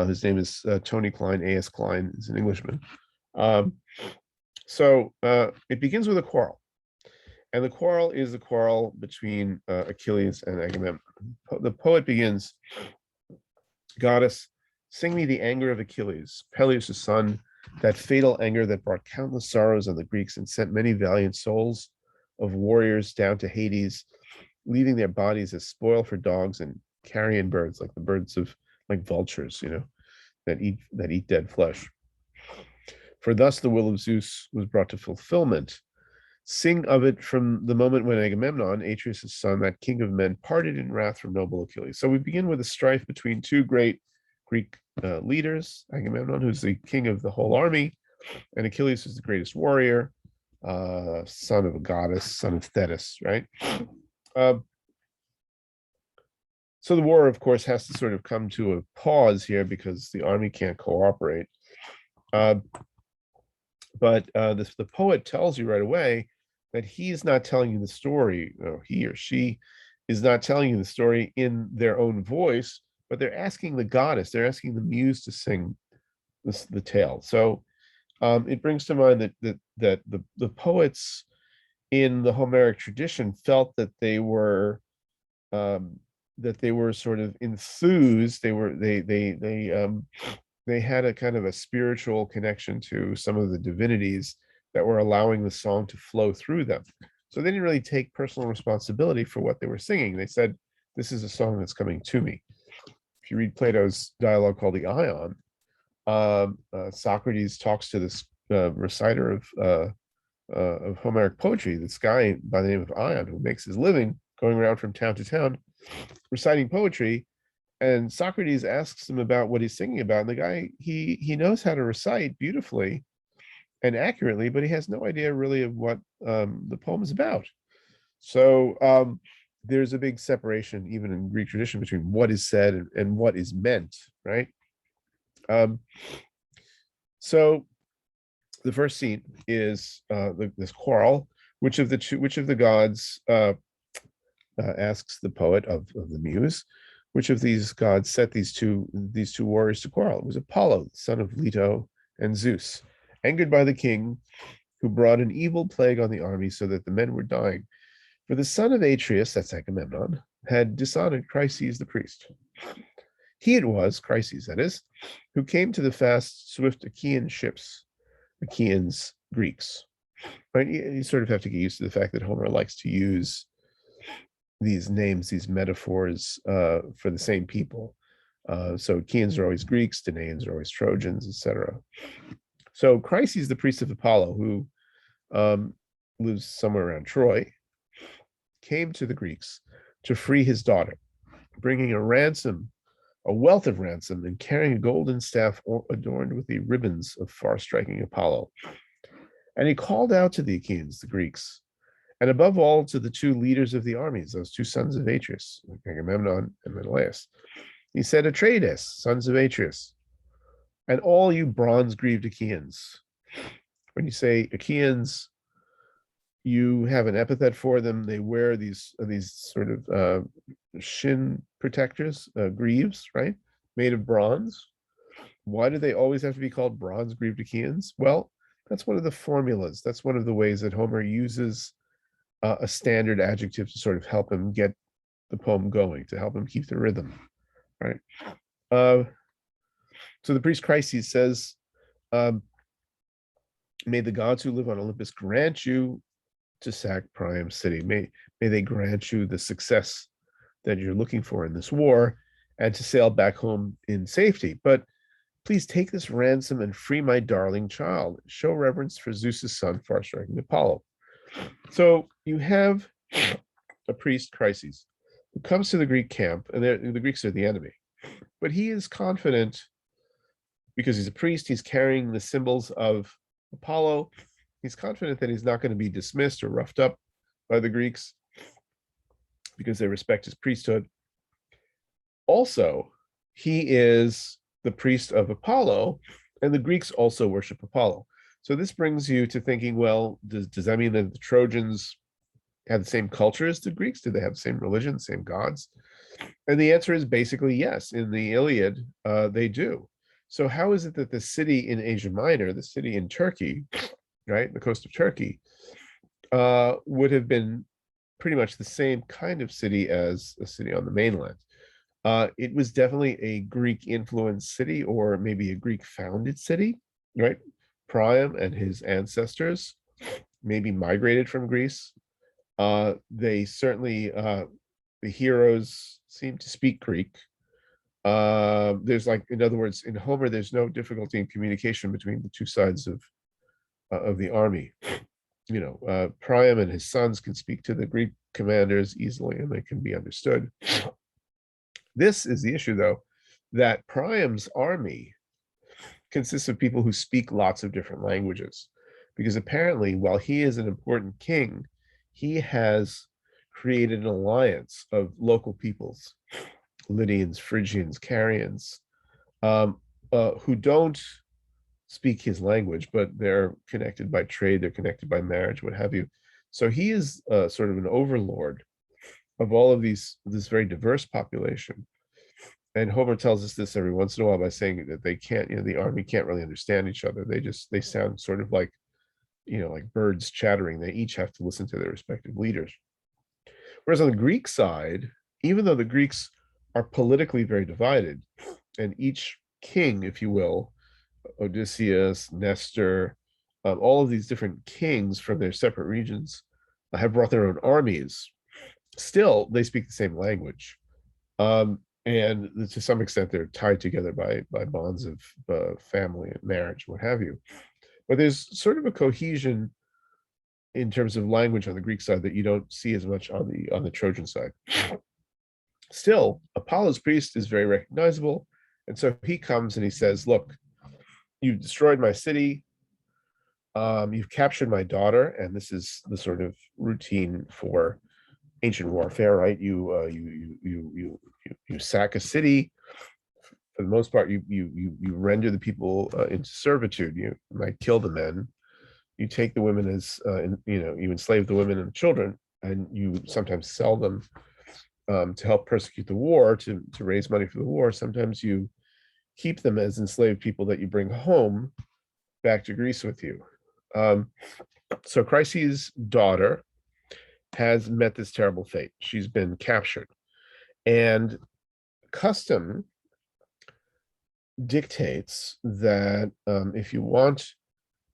His name is Tony Klein. A.S. Klein is an Englishman. So it begins with a quarrel. And the quarrel is the quarrel between Achilles and Agamemnon. The poet begins, "Goddess, sing me the anger of Achilles, Peleus' son, that fatal anger that brought countless sorrows on the Greeks and sent many valiant souls of warriors down to Hades, leaving their bodies as spoil for dogs and carrion birds, like the birds of, like vultures, that eat dead flesh. For thus the will of Zeus was brought to fulfillment. Sing of it from the moment when Agamemnon, Atreus' son, that king of men, parted in wrath from noble Achilles." So we begin with a strife between two great Greek leaders, Agamemnon, who's the king of the whole army, and Achilles is the greatest warrior, son of a goddess, son of Thetis, right? So the war, of course, has to sort of come to a pause here because the army can't cooperate. But the poet tells you right away that he's not telling you the story, or he or she is not telling you the story in their own voice, but they're asking the goddess, they're asking the muse to sing the tale. So it brings to mind that the poets in the Homeric tradition felt that they were sort of enthused. They had a kind of a spiritual connection to some of the divinities that were allowing the song to flow through them. So they didn't really take personal responsibility for what they were singing. They said, "This is a song that's coming to me." If you read Plato's dialogue called the Ion, Socrates talks to this reciter of Homeric poetry, this guy by the name of Ion, who makes his living going around from town to town reciting poetry. And Socrates asks him about what he's singing about. And the guy, he knows how to recite beautifully and accurately, but he has no idea really of what the poem is about. So there's a big separation, even in Greek tradition, between what is said and what is meant, right? So the first scene is this quarrel. Which of the gods asks the poet of the muse, which of these gods set these two warriors to quarrel? It was Apollo, son of Leto and Zeus, angered by the king, who brought an evil plague on the army so that the men were dying. For the son of Atreus, that's Agamemnon, had dishonored Chryses the priest. He it was, Chryses that is, who came to the fast, swift Achaean ships, Achaeans, Greeks. Right? You sort of have to get used to the fact that Homer likes to use these names, these metaphors for the same people. So Achaeans are always Greeks, Danaans are always Trojans, etc. So Chryses, the priest of Apollo, who lives somewhere around Troy, came to the Greeks to free his daughter, bringing a wealth of ransom, and carrying a golden staff adorned with the ribbons of far-striking Apollo. And he called out to the Achaeans, the Greeks, and above all to the two leaders of the armies, those two sons of Atreus, Agamemnon and Menelaus. He said, Atreides, sons of Atreus, and all you bronze-greaved Achaeans. When you say Achaeans, you have an epithet for them. They wear these sort of shin protectors, greaves, right, made of bronze. Why do they always have to be called bronze-greaved Achaeans? Well, that's one of the formulas. That's one of the ways that Homer uses a standard adjective to sort of help him get the poem going, to help him keep the rhythm, right? So the priest Chryses says, may the gods who live on Olympus grant you to sack Priam's city. May they grant you the success that you're looking for in this war, and to sail back home in safety. But please take this ransom and free my darling child. Show reverence for Zeus's son, far-striking Apollo. So you have a priest, Chryses, who comes to the Greek camp, and the Greeks are the enemy. But he is confident, because he's a priest, he's carrying the symbols of Apollo. He's confident that he's not going to be dismissed or roughed up by the Greeks because they respect his priesthood. Also, he is the priest of Apollo, and the Greeks also worship Apollo. So this brings you to thinking, well, does that mean that the Trojans have the same culture as the Greeks? Do they have the same religion, same gods? And the answer is basically yes. In the Iliad, they do. So how is it that the city in Asia Minor, the city in Turkey, right, the coast of Turkey, would have been pretty much the same kind of city as a city on the mainland? It was definitely a Greek-influenced city, or maybe a Greek-founded city, right? Priam and his ancestors maybe migrated from Greece. They certainly, the heroes seem to speak Greek. There's like, in other words, in Homer, there's no difficulty in communication between the two sides of the army. You know, Priam and his sons can speak to the Greek commanders easily, and they can be understood. This is the issue, though, that Priam's army consists of people who speak lots of different languages, because apparently, while he is an important king, he has created an alliance of local peoples, Lydians, Phrygians, Carians, who don't speak his language, but they're connected by trade, they're connected by marriage, what have you. So he is sort of an overlord of all of this very diverse population. And Homer tells us this every once in a while by saying that they can't, you know, the army can't really understand each other. They sound sort of like, you know, like birds chattering. They each have to listen to their respective leaders. Whereas on the Greek side, even though the Greeks are politically very divided, and each king, if you will, Odysseus, Nestor, all of these different kings from their separate regions have brought their own armies, still they speak the same language. And to some extent, they're tied together by bonds of family and marriage, what have you. But there's sort of a cohesion in terms of language on the Greek side that you don't see as much on the Trojan side. Still, Apollo's priest is very recognizable, and so he comes and he says, "Look, you've destroyed my city. You've captured my daughter," and this is the sort of routine for ancient warfare, right? You sack a city, for the most part, you render the people into servitude. You might kill the men. You take the women as you enslave the women and the children, and you sometimes sell them to help persecute the war, to raise money for the war. Sometimes you keep them as enslaved people that you bring home back to Greece with you. So Chryses' daughter has met this terrible fate. She's been captured, and custom dictates that if you want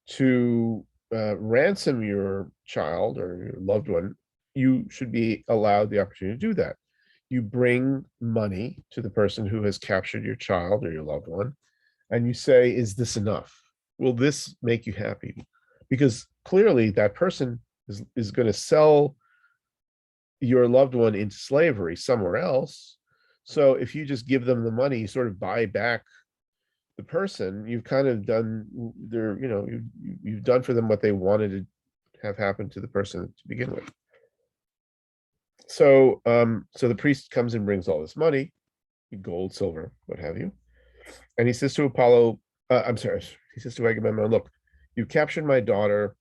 to ransom your child or your loved one, you should be allowed the opportunity to do that. You bring money to the person who has captured your child or your loved one, and you say, is this enough? Will this make you happy? Because clearly that person is going to sell your loved one into slavery somewhere else. So if you just give them the money, you sort of buy back the person. You've kind of done you've done for them what they wanted to have happen to the person to begin with. So so the priest comes and brings all this money, gold, silver, what have you, and he says to Apollo, he says to Agamemnon, look, you captured my daughter.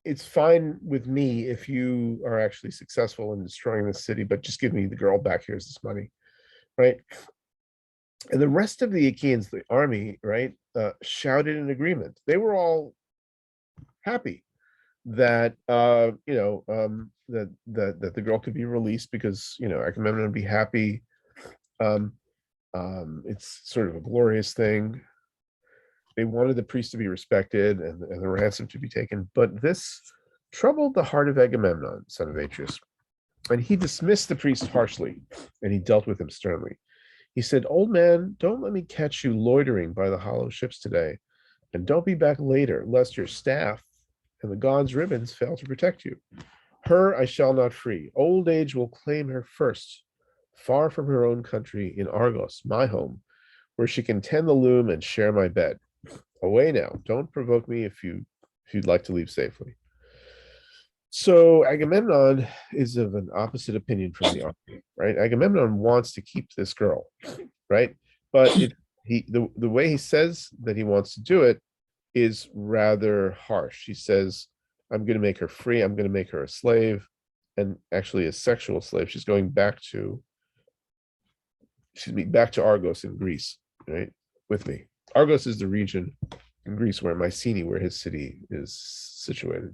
It's fine with me if you are actually successful in destroying the city, but just give me the girl back. Here's this money, right? And the rest of the Achaeans, the army, right, shouted in agreement. They were all happy that that the girl could be released, because Agamemnon would be happy. It's sort of a glorious thing. They wanted the priest to be respected and the ransom to be taken, but this troubled the heart of Agamemnon, son of Atreus, and he dismissed the priest harshly, and he dealt with him sternly. He said, old man, don't let me catch you loitering by the hollow ships today, and don't be back later, lest your staff and the gods' ribbons fail to protect you. Her I shall not free. Old age will claim her first, far from her own country, in Argos, my home, where she can tend the loom and share my bed. Away now, don't provoke me if you'd like to leave safely. So Agamemnon is of an opposite opinion from the army, right? Agamemnon wants to keep this girl, right? But the way he says that he wants to do it is rather harsh. He says, I'm going to make her free. I'm going to make her a slave, and actually a sexual slave. She's going back to Argos in Greece, right? With me. Argos is the region in Greece where Mycenae, where his city is situated.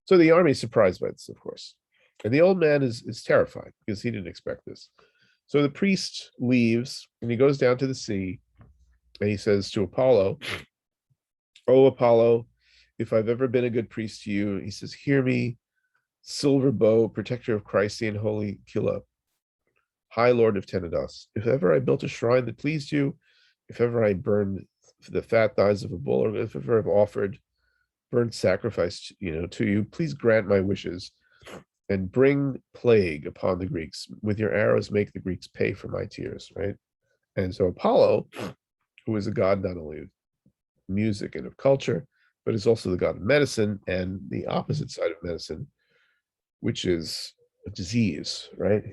So the army is surprised by this, of course. And the old man is terrified because he didn't expect this. So the priest leaves and he goes down to the sea and he says to Apollo, oh, Apollo, if I've ever been a good priest to you, he says, hear me, silver bow, protector of Chrysae and holy Killa, high lord of Tenedos. If ever I built a shrine that pleased you, if ever I burned the fat thighs of a bull, or if ever I've offered burnt sacrifice to you, please grant my wishes and bring plague upon the Greeks. With your arrows, make the Greeks pay for my tears, right? And so Apollo, who is a god not only of music and of culture, but is also the god of medicine and the opposite side of medicine, which is a disease, right?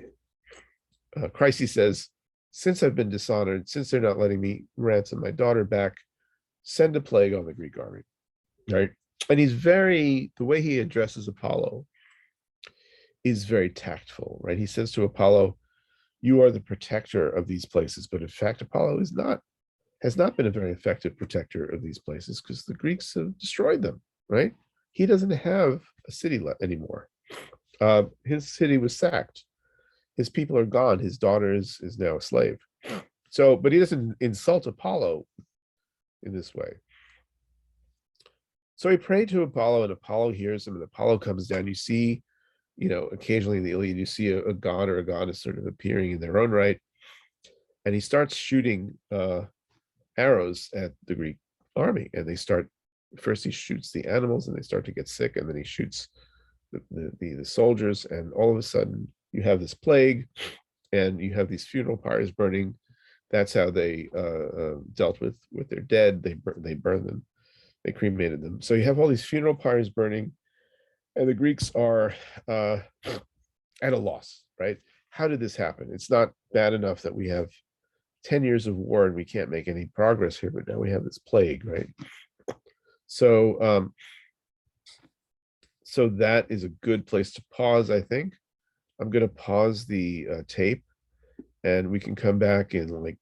Chryses says, since I've been dishonored, since they're not letting me ransom my daughter back, send a plague on the Greek army, right? And the way he addresses Apollo is very tactful, right? He says to Apollo, you are the protector of these places, but in fact, Apollo has not been a very effective protector of these places because the Greeks have destroyed them, right? He doesn't have a city anymore. His city was sacked. His people are gone. His daughter is now a slave. So, but he doesn't insult Apollo in this way. So he prayed to Apollo, and Apollo hears him, and Apollo comes down. You see, occasionally in the Iliad, you see a god or a goddess sort of appearing in their own right, and he starts shooting arrows at the Greek army, and first he shoots the animals, and they start to get sick, and then he shoots the soldiers, and all of a sudden you have this plague, and you have these funeral pyres burning. That's how they dealt with their dead. They burned them. They cremated them. So you have all these funeral pyres burning, and the Greeks are at a loss, right? How did this happen? It's not bad enough that we have 10 years of war and we can't make any progress here, but now we have this plague, right? So so that is a good place to pause, I think. I'm going to pause the tape, and we can come back in like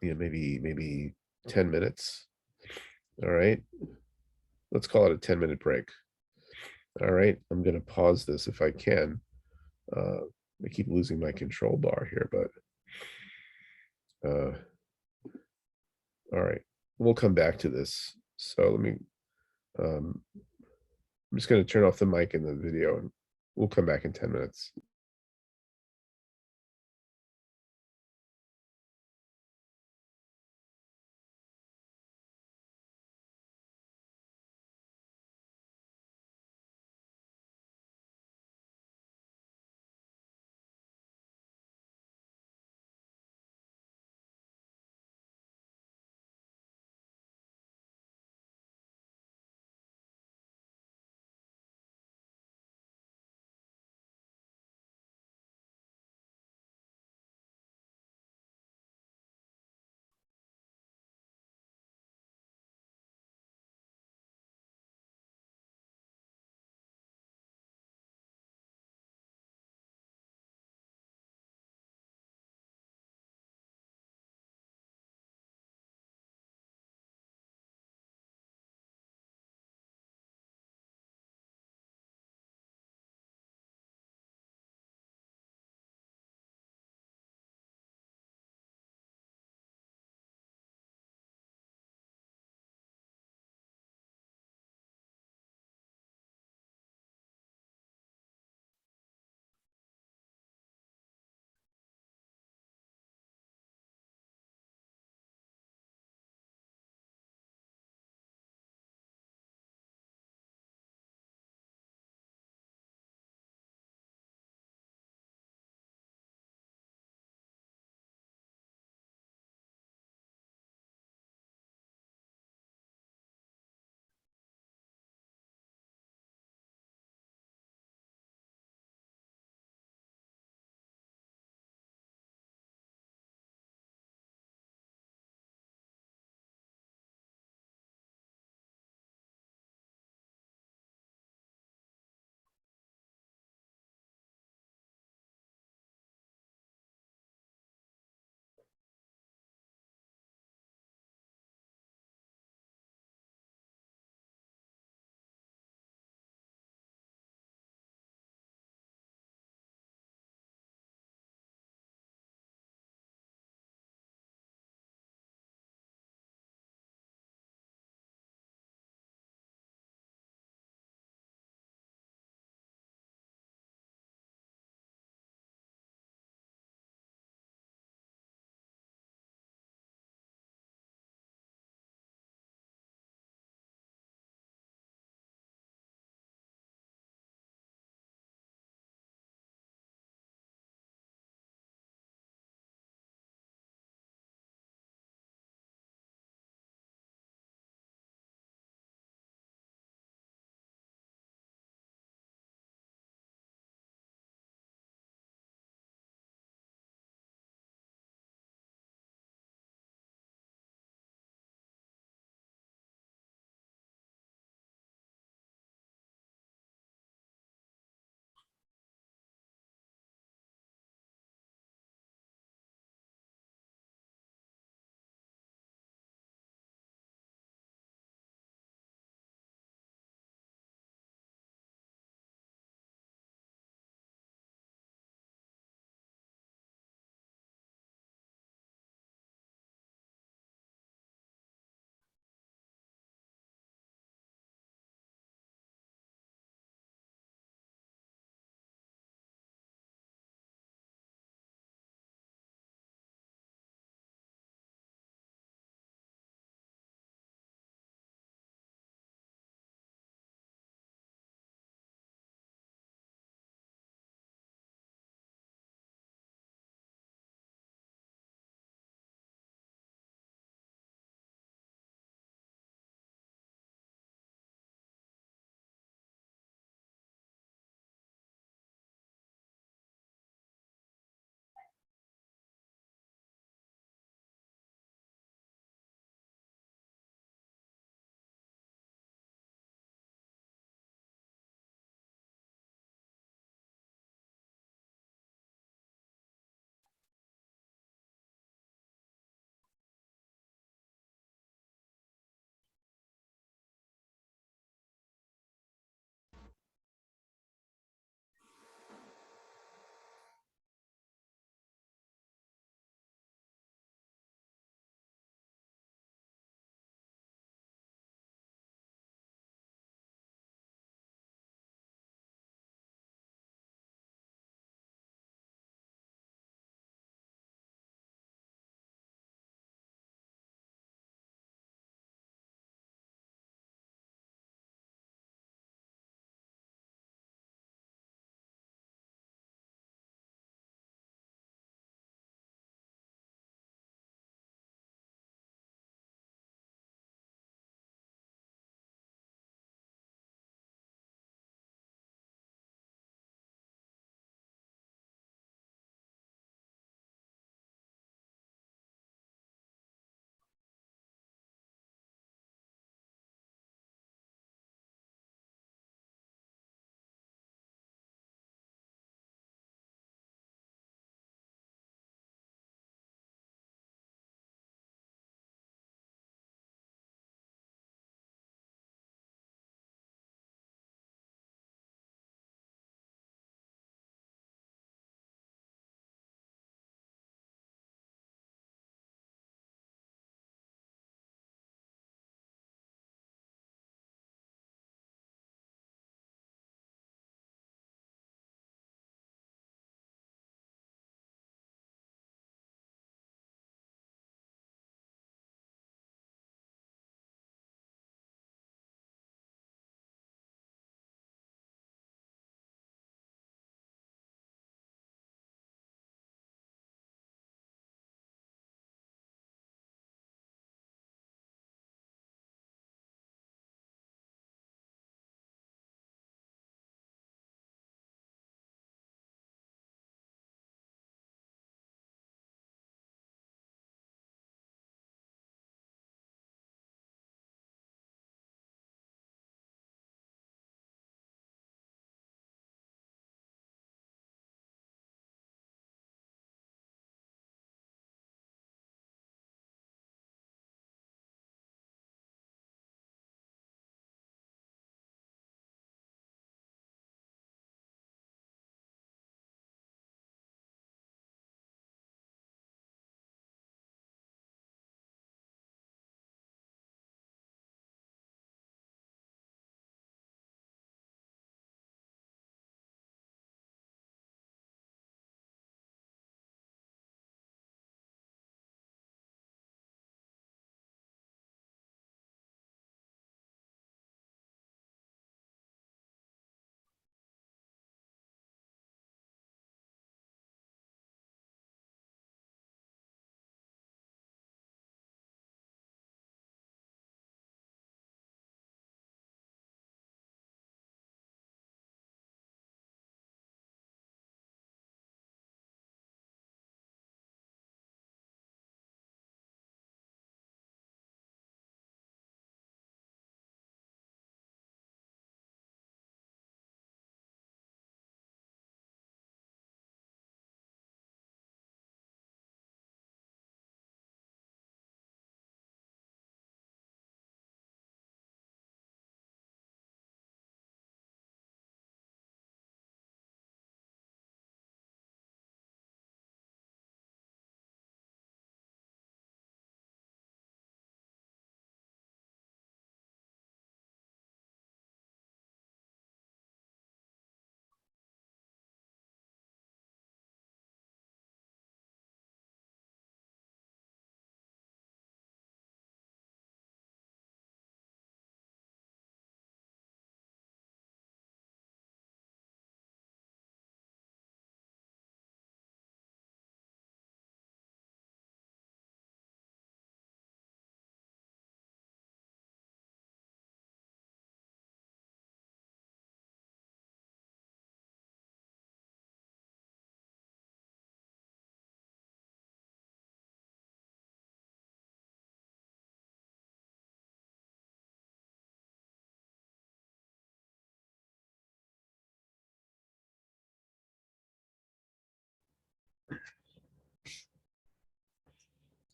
maybe 10 minutes. All right, let's call it a 10-minute break. All right, I'm going to pause this if I can. I keep losing my control bar here, but all right, we'll come back to this. So let me I'm just going to turn off the mic in the video, and we'll come back in 10 minutes.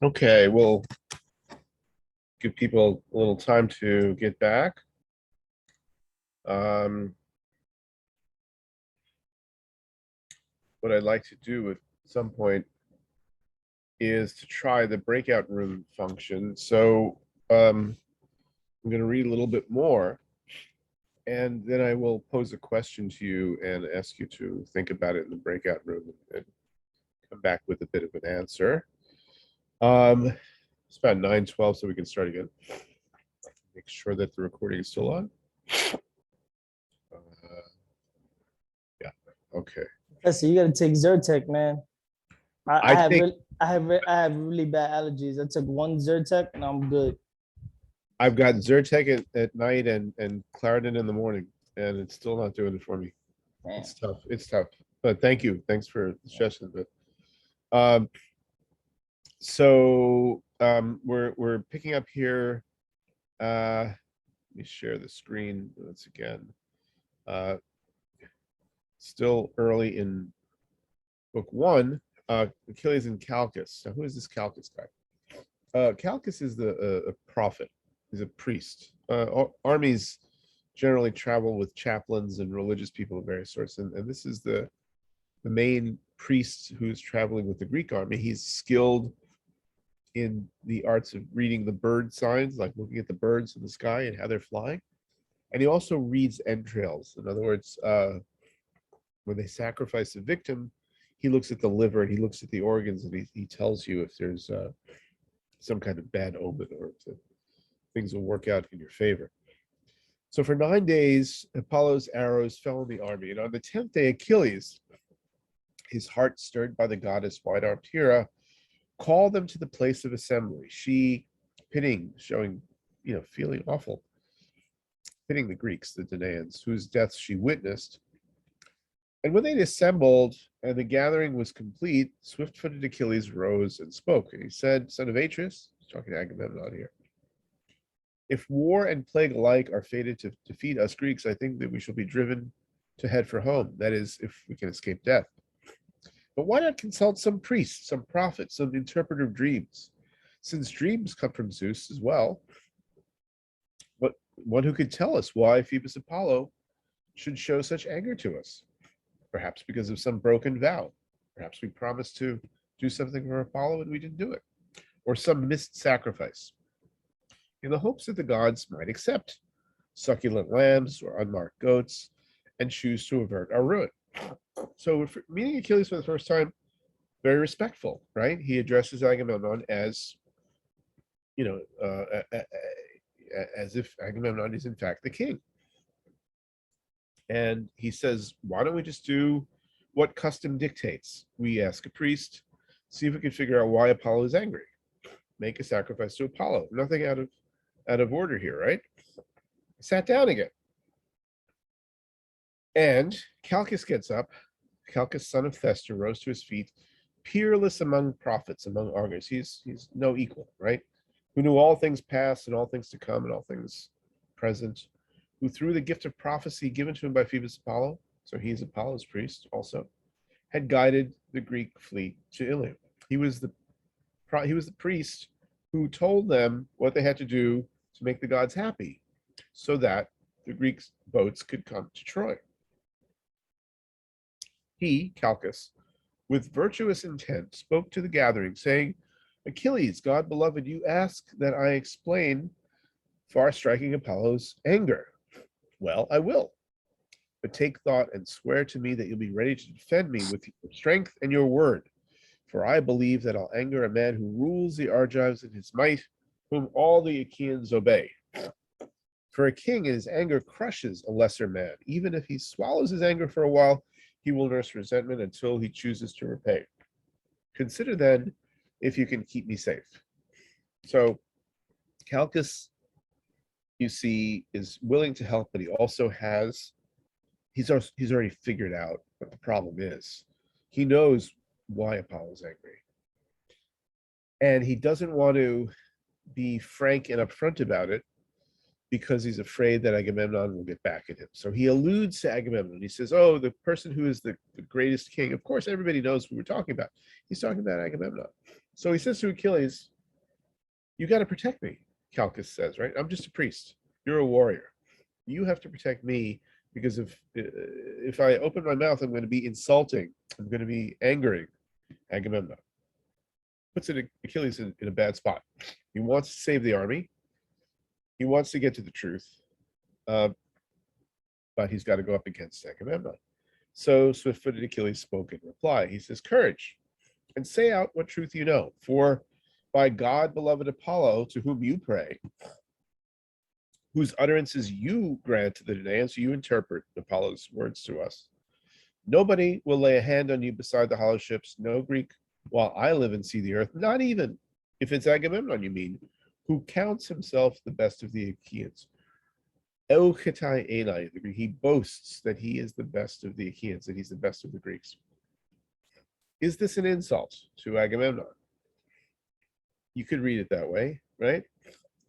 Okay, we'll give people a little time to get back. What I'd like to do at some point is to try the breakout room function. So I'm going to read a little bit more, and then I will pose a question to you and ask you to think about it in the breakout room and come back with a bit of an answer. It's about 9:12, so we can start again. Make sure that the recording is still on. Yeah. Okay. Professor, you gotta take Zyrtec, man. I I have think I have really bad allergies. I took one Zyrtec and I'm good. I've got Zyrtec at night and Claritin in the morning, and it's still not doing it for me. Man. It's tough. It's tough. But thank you. Thanks for the suggestion. But we're picking up here. Let me share the screen once again. Still early in book one, Achilles and Calchas. Now, who is this Calchas guy? Calchas is a prophet. He's a priest. Armies generally travel with chaplains and religious people of various sorts, and this is the main priest who's traveling with the Greek army. He's skilled in the arts of reading the bird signs, like looking at the birds in the sky and how they're flying. And he also reads entrails. In other words, when they sacrifice a victim, he looks at the liver and he looks at the organs, and he tells you if there's some kind of bad omen or if things will work out in your favor. So for 9 days, Apollo's arrows fell on the army. And on the 10th day, Achilles, his heart stirred by the goddess wide-armed Hera, called them to the place of assembly. She, showing, feeling awful, pitting the Greeks, the Danaans, whose deaths she witnessed. And when they'd assembled and the gathering was complete, swift-footed Achilles rose and spoke. And he said, son of Atreus, he's talking to Agamemnon here, if war and plague alike are fated to defeat us Greeks, I think that we shall be driven to head for home. That is, if we can escape death. But why not consult some priest, some prophet, some interpreter of dreams? Since dreams come from Zeus as well, but one who could tell us why Phoebus Apollo should show such anger to us. Perhaps because of some broken vow. Perhaps we promised to do something for Apollo and we didn't do it. Or some missed sacrifice, in the hopes that the gods might accept succulent lambs or unmarked goats and choose to avert our ruin. So meeting Achilles for the first time, very respectful, right? He addresses Agamemnon as, as if Agamemnon is in fact the king. And he says, why don't we just do what custom dictates? We ask a priest, see if we can figure out why Apollo is angry. Make a sacrifice to Apollo. Nothing out of order here, right? Sat down again. And Calchas gets up. Calchas, son of Thestor, rose to his feet, peerless among prophets, among Argives. He's no equal, right? Who knew all things past and all things to come and all things present, who through the gift of prophecy given to him by Phoebus Apollo, so he's Apollo's priest also, had guided the Greek fleet to Ilium. He was the priest who told them what they had to do to make the gods happy, so that the Greek boats could come to Troy. He, Calchas, with virtuous intent, spoke to the gathering, saying, Achilles, God beloved, you ask that I explain far-striking Apollo's anger. Well, I will. But take thought and swear to me that you'll be ready to defend me with your strength and your word. For I believe that I'll anger a man who rules the Argives in his might, whom all the Achaeans obey. For a king in his anger crushes a lesser man. Even if he swallows his anger for a while, he will nurse resentment until he chooses to repay. Consider then if you can keep me safe. So Calchas, you see, is willing to help, but he also he's already figured out what the problem is. He knows why Apollo's angry. And he doesn't want to be frank and upfront about it because he's afraid that Agamemnon will get back at him. So he alludes to Agamemnon. He says, oh, the person who is the greatest king. Of course, everybody knows who we're talking about. He's talking about Agamemnon. So he says to Achilles, You got to protect me, Calchas says, right? I'm just a priest. You're a warrior. You have to protect me because if I open my mouth, I'm going to be insulting. I'm going to be angering Agamemnon. Puts Achilles in a bad spot. He wants to save the army. He wants to get to the truth, but he's got to go up against Agamemnon. So swift-footed Achilles spoke in reply. He says, "Courage, and say out what truth you know. For by God, beloved Apollo, to whom you pray, whose utterances you grant to the Danaans, you interpret Apollo's words to us. Nobody will lay a hand on you beside the hollow ships, no Greek, while I live and see the earth, not even if it's Agamemnon, you mean, who counts himself the best of the Achaeans. Euchetai Enai, he boasts that he is the best of the Achaeans, that he's the best of the Greeks. Is this an insult to Agamemnon? You could read it that way, right?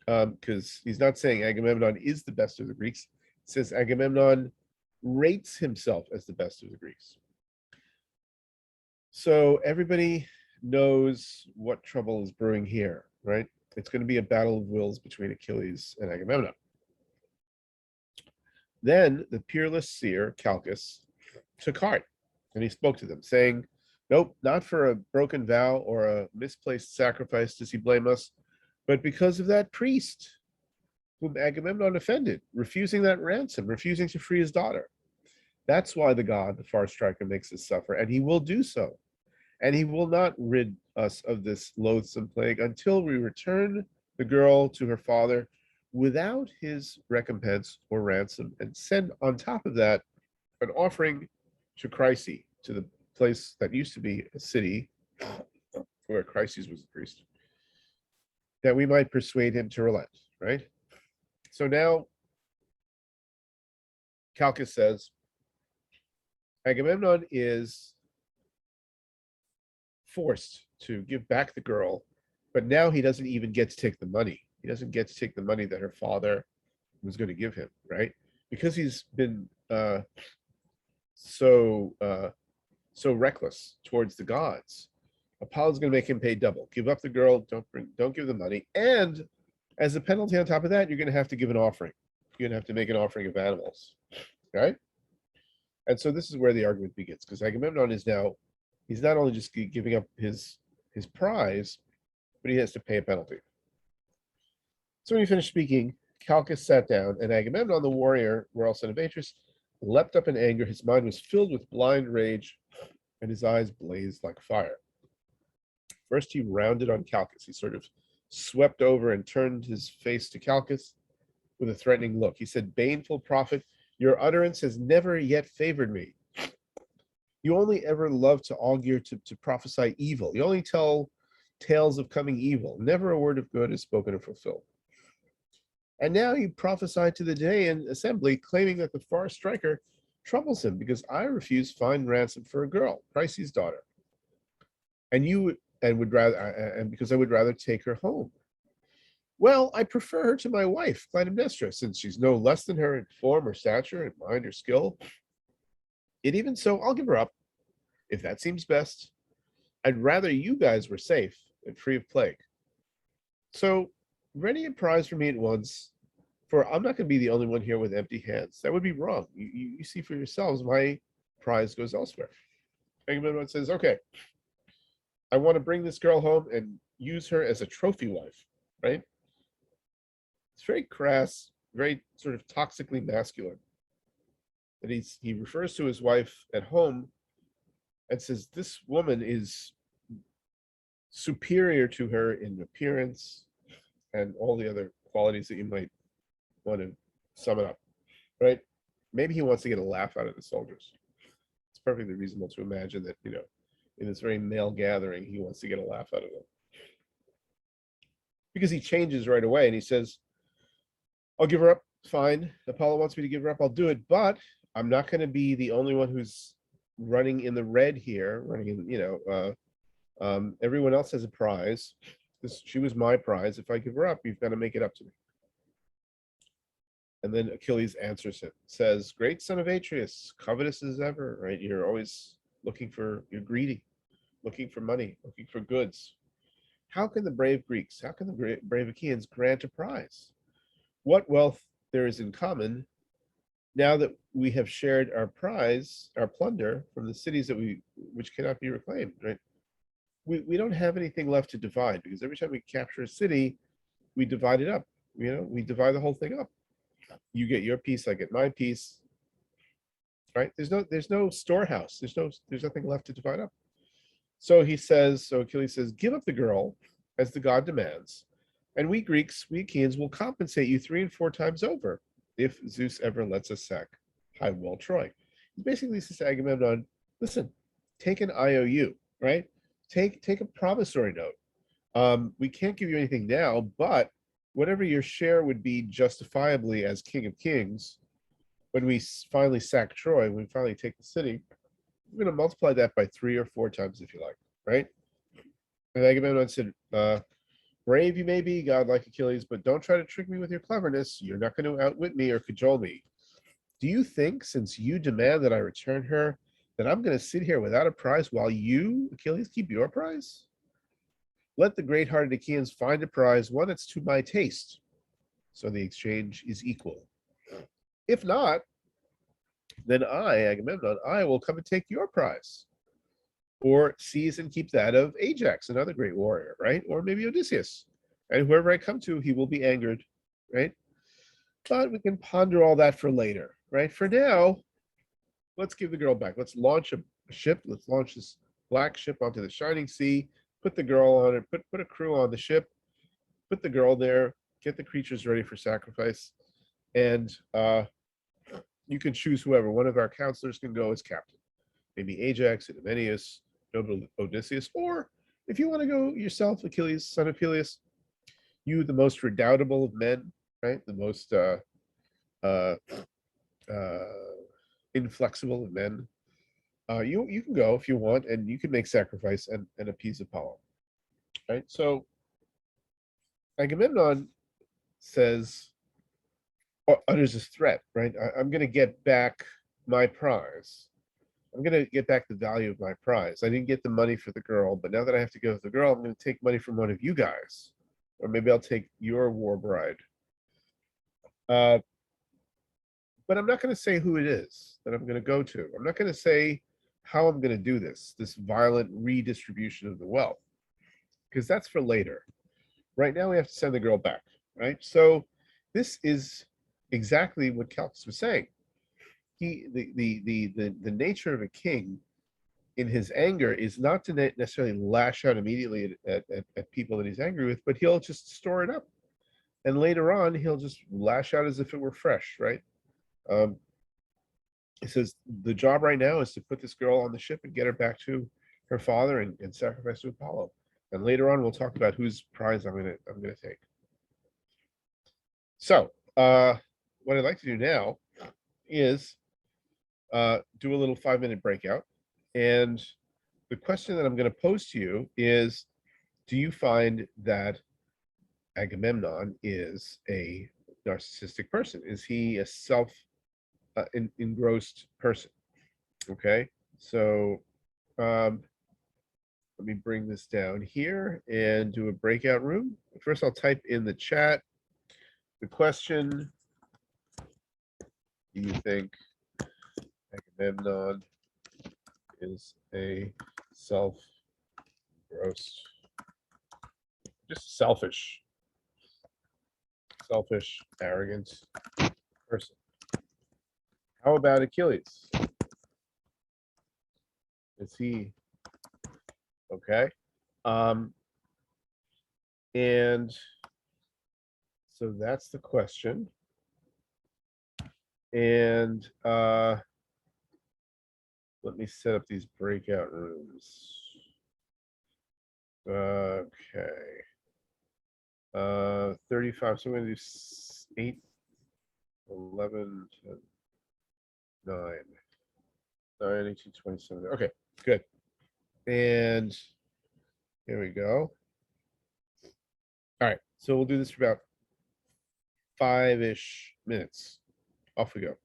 Because he's not saying Agamemnon is the best of the Greeks. It says Agamemnon rates himself as the best of the Greeks. So everybody knows what trouble is brewing here, right? It's going to be a battle of wills between Achilles and Agamemnon. Then the peerless seer, Calchas, took heart, and he spoke to them, saying, "Nope, not for a broken vow or a misplaced sacrifice does he blame us, but because of that priest whom Agamemnon offended, refusing that ransom, refusing to free his daughter. That's why the god, the far striker, makes us suffer, and he will do so. And he will not rid us of this loathsome plague until we return the girl to her father without his recompense or ransom, and send on top of that an offering to Chryse, to the place that used to be a city where Chryses was a priest, that we might persuade him to relent," right? So now Calchas says, Agamemnon is forced to give back the girl, but now he doesn't even get to take the money. He doesn't get to take the money that her father was going to give him, right? Because he's been so reckless towards the gods. Apollo's going to make him pay double. Give up the girl, don't give the money, and as a penalty on top of that, you're going to have to give an offering. You're going to have to make an offering of animals, right? And so this is where the argument begins, because Agamemnon is now, he's not only just giving up his prize, but he has to pay a penalty. So when he finished speaking, Calchas sat down, and Agamemnon, the warrior, royal son of Atreus, leapt up in anger. His mind was filled with blind rage, and his eyes blazed like fire. First, he rounded on Calchas. He sort of swept over and turned his face to Calchas with a threatening look. He said, "Baneful prophet, your utterance has never yet favored me. You only ever love to augur, to prophesy evil. You only tell tales of coming evil. Never a word of good is spoken or fulfilled. And now you prophesy to the Danaan assembly, claiming that the far striker troubles him because I refuse fine ransom for a girl, Chryse's daughter, and because I would rather take her home. Well, I prefer her to my wife, Clytemnestra, since she's no less than her in form or stature, in mind or skill. Yet even so, I'll give her up, if that seems best. I'd rather you guys were safe and free of plague. So ready a prize for me at once, for I'm not going to be the only one here with empty hands. That would be wrong. You see for yourselves, my prize goes elsewhere." Agamemnon says, "Okay, I want to bring this girl home and use her as a trophy wife," right? It's very crass, very sort of toxically masculine. That he refers to his wife at home and says, this woman is superior to her in appearance and all the other qualities that you might want to sum it up, right? Maybe he wants to get a laugh out of the soldiers. It's perfectly reasonable to imagine that, in this very male gathering, he wants to get a laugh out of them. Because he changes right away and he says, "I'll give her up, fine. Apollo wants me to give her up, I'll do it, but I'm not going to be the only one who's running in the red here, running in, everyone else has a prize. She was my prize. If I give her up, you've got to make it up to me." And then Achilles answers him, says, "Great son of Atreus, covetous as ever, right? You're always you're greedy, looking for money, looking for goods. How can the brave Greeks, how can the brave Achaeans grant a prize? What wealth there is in common now that we have shared our prize, our plunder from the cities that which cannot be reclaimed, right? We don't have anything left to divide because every time we capture a city, we divide it up. We divide the whole thing up. You get your piece, I get my piece, right? There's no storehouse. There's nothing left to divide up. So Achilles says, give up the girl as the god demands, and we Greeks, we Achaeans will compensate you 3 and 4 times over if Zeus ever lets us sack high-wall Troy. He basically says to Agamemnon, listen, take an IOU, right? Take a promissory note. We can't give you anything now, but whatever your share would be justifiably as king of kings, when we finally sack Troy, when we finally take the city, we're going to multiply that by 3 or 4 times if you like, right? And Agamemnon said, brave you may be, godlike Achilles, but don't try to trick me with your cleverness. You're not going to outwit me or cajole me. Do you think, since you demand that I return her, that I'm going to sit here without a prize while you, Achilles, keep your prize? Let the great-hearted Achaeans find a prize, one that's to my taste, so the exchange is equal. If not, then I, Agamemnon, I will come and take your prize, or seize and keep that of Ajax, another great warrior, right? Or maybe Odysseus. And whoever I come to, he will be angered, right? But we can ponder all that for later, right? For now, let's give the girl back. Let's launch a ship. Let's launch this black ship onto the shining sea, put the girl on it, put a crew on the ship, put the girl there, get the creatures ready for sacrifice, and you can choose whoever. One of our counselors can go as captain. Maybe Ajax, Idomeneus, noble Odysseus, or if you want to go yourself, Achilles, son of Peleus, you, the most redoubtable of men, right? The most inflexible of men. You can go if you want, and you can make sacrifice and appease Apollo, right? So Agamemnon says, or utters this threat, right? I'm going to get back my prize. I'm going to get back the value of my prize. I didn't get the money for the girl, but now that I have to go with the girl, I'm going to take money from one of you guys, or maybe I'll take your war bride. But I'm not going to say who it is that I'm going to go to. I'm not going to say how I'm going to do this violent redistribution of the wealth, because that's for later. Right now, we have to send the girl back, right? So this is exactly what Calchas was saying. The nature of a king in his anger is not to necessarily lash out immediately at people that he's angry with, but he'll just store it up. And later on, he'll just lash out as if it were fresh, right? He says, the job right now is to put this girl on the ship and get her back to her father and sacrifice to Apollo. And later on, we'll talk about whose prize I'm gonna take. So what I'd like to do now is do a little 5-minute breakout. And the question that I'm going to pose to you is, do you find that Agamemnon is a narcissistic person? Is he a engrossed person? Okay, so let me bring this down here and do a breakout room. First, I'll type in the chat the question: do you think Agamemnon is a just selfish, arrogant person? How about Achilles? Is he okay? And so that's the question. And let me set up these breakout rooms. Okay. 35. So I'm going to do 8, 11, 10, 9, 9, 18, 27. Okay, good. And here we go. All right, so we'll do this for about 5-ish minutes. Off we go.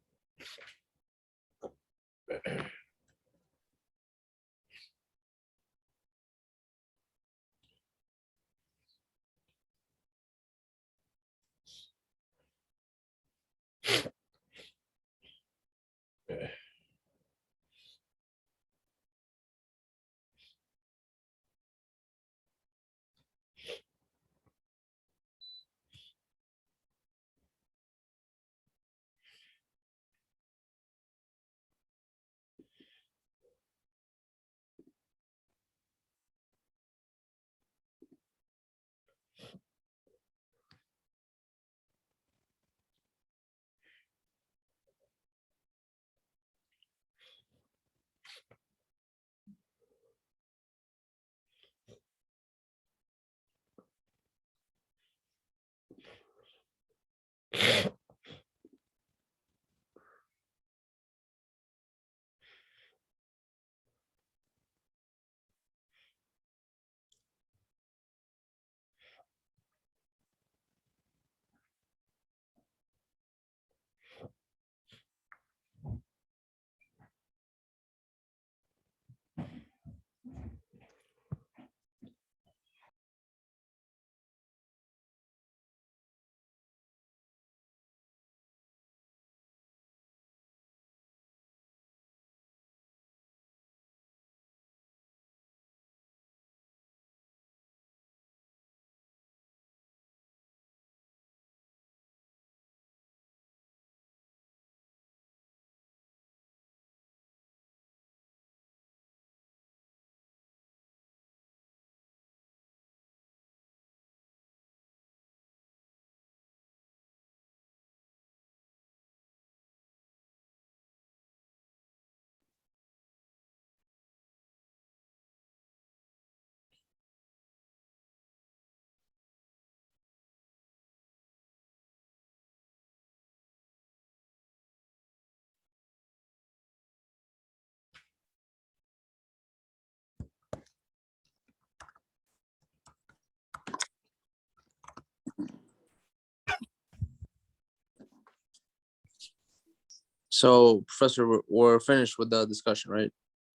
So, Professor, we're finished with the discussion, right?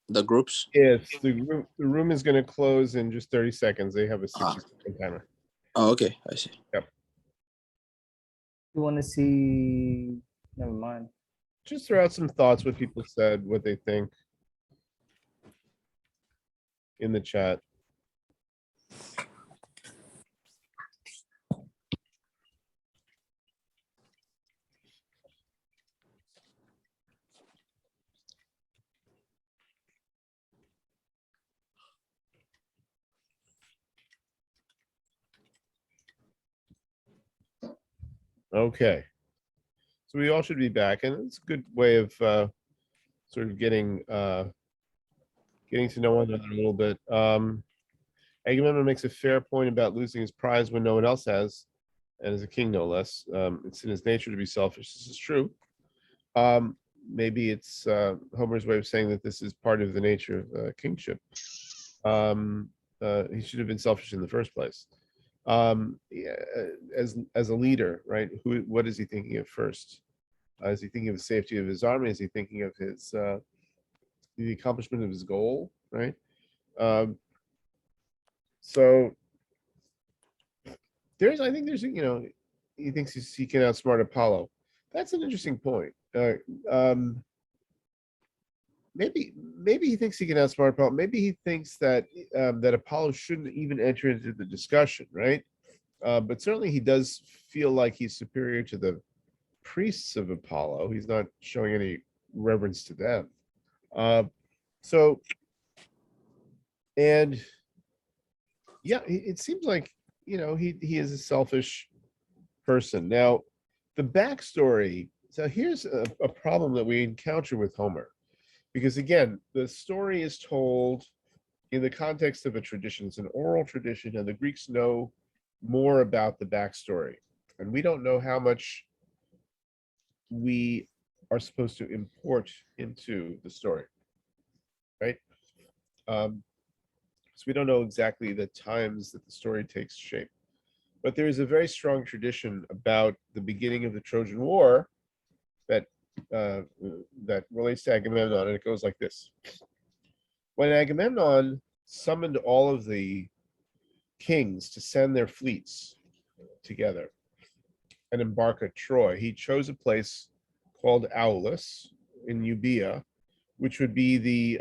The groups. Yes, the room is going to close in just 30 seconds. They have a 60-second timer. Oh, okay, I see. You want to see? Never mind. Just throw out some thoughts, what people said, what they think in the chat. Okay. So we all should be back, and it's a good way of sort of getting to know one another a little bit. Agamemnon makes a fair point about losing his prize when no one else has, and as a king, no less. It's in his nature to be selfish. This is true. Maybe it's Homer's way of saying that this is part of the nature of kingship. He should have been selfish in the first place. Yeah, as a leader, right? What is he thinking of first? Is he thinking of the safety of his army? Is he thinking of his the accomplishment of his goal, right? So I think there's, he thinks he can outsmart Apollo. That's an interesting point. Maybe he thinks he can outsmart Apollo. Maybe he thinks that that Apollo shouldn't even enter into the discussion, right? But certainly he does feel like he's superior to the priests of Apollo. He's not showing any reverence to them. And yeah, it seems like, he is a selfish person. Now, the backstory. So here's a problem that we encounter with Homer, because again, the story is told in the context of a tradition. It's an oral tradition, and the Greeks know more about the backstory, and we don't know how much we are supposed to import into the story, right? So we don't know exactly the times that the story takes shape. But there is a very strong tradition about the beginning of the Trojan War that relates to Agamemnon, and it goes like this. When Agamemnon summoned all of the kings to send their fleets together and embark at Troy, he chose a place called Aulis in Euboea, which would be the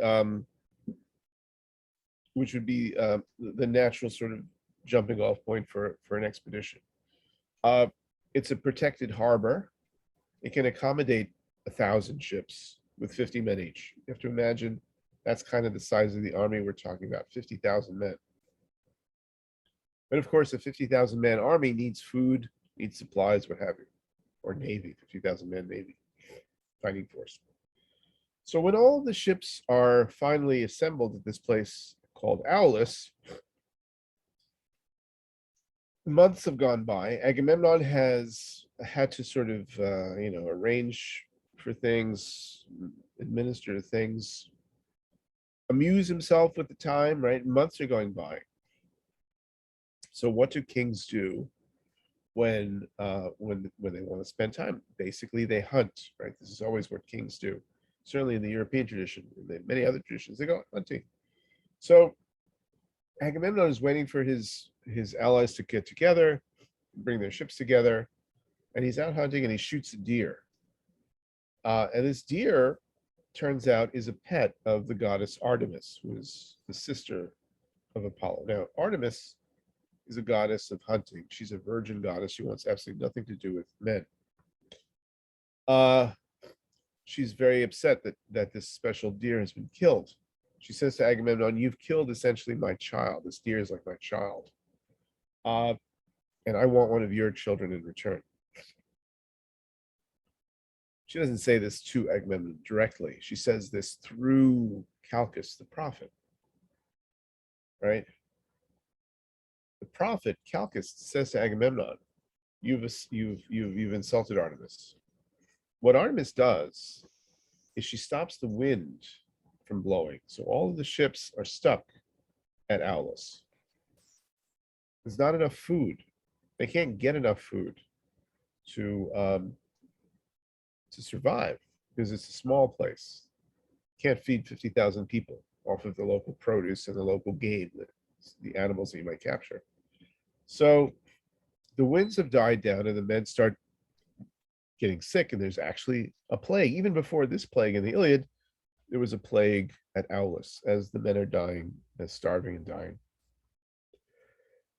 natural sort of jumping off point for an expedition. It's a protected harbor. It can accommodate 1,000 ships with 50 men each. You have to imagine that's kind of the size of the army we're talking about, 50,000 men. But of course, a 50,000 man army needs food, needs supplies, what have you, or navy, 50,000 man navy, fighting force. So when all of the ships are finally assembled at this place called Aulis, months have gone by. Agamemnon has had to sort of, arrange for things, administer things, amuse himself with the time, right? Months are going by. So what do kings do when they want to spend time? Basically, they hunt, right? This is always what kings do. Certainly in the European tradition, in many other traditions, they go hunting. So Agamemnon is waiting for his allies to get together, bring their ships together, and he's out hunting and he shoots a deer. And this deer, turns out, is a pet of the goddess Artemis, who is the sister of Apollo. Now, Artemis is a goddess of hunting. She's a virgin goddess. She wants absolutely nothing to do with men. She's very upset that this special deer has been killed. She says to Agamemnon, "You've killed essentially my child. This deer is like my child. And I want one of your children in return." She doesn't say this to Agamemnon directly. She says this through Calchas, the prophet, right? The prophet Calchas says to Agamemnon, "You've insulted Artemis." What Artemis does is she stops the wind from blowing, so all of the ships are stuck at Aulis. There's not enough food. They can't get enough food to survive. because it's a small place. Can't feed 50,000 people off of the local produce and the local game, the animals that you might capture. So the winds have died down and the men start getting sick, and there's actually a plague. Even before this plague in the Iliad, there was a plague at Aulis as the men are dying, as starving and dying.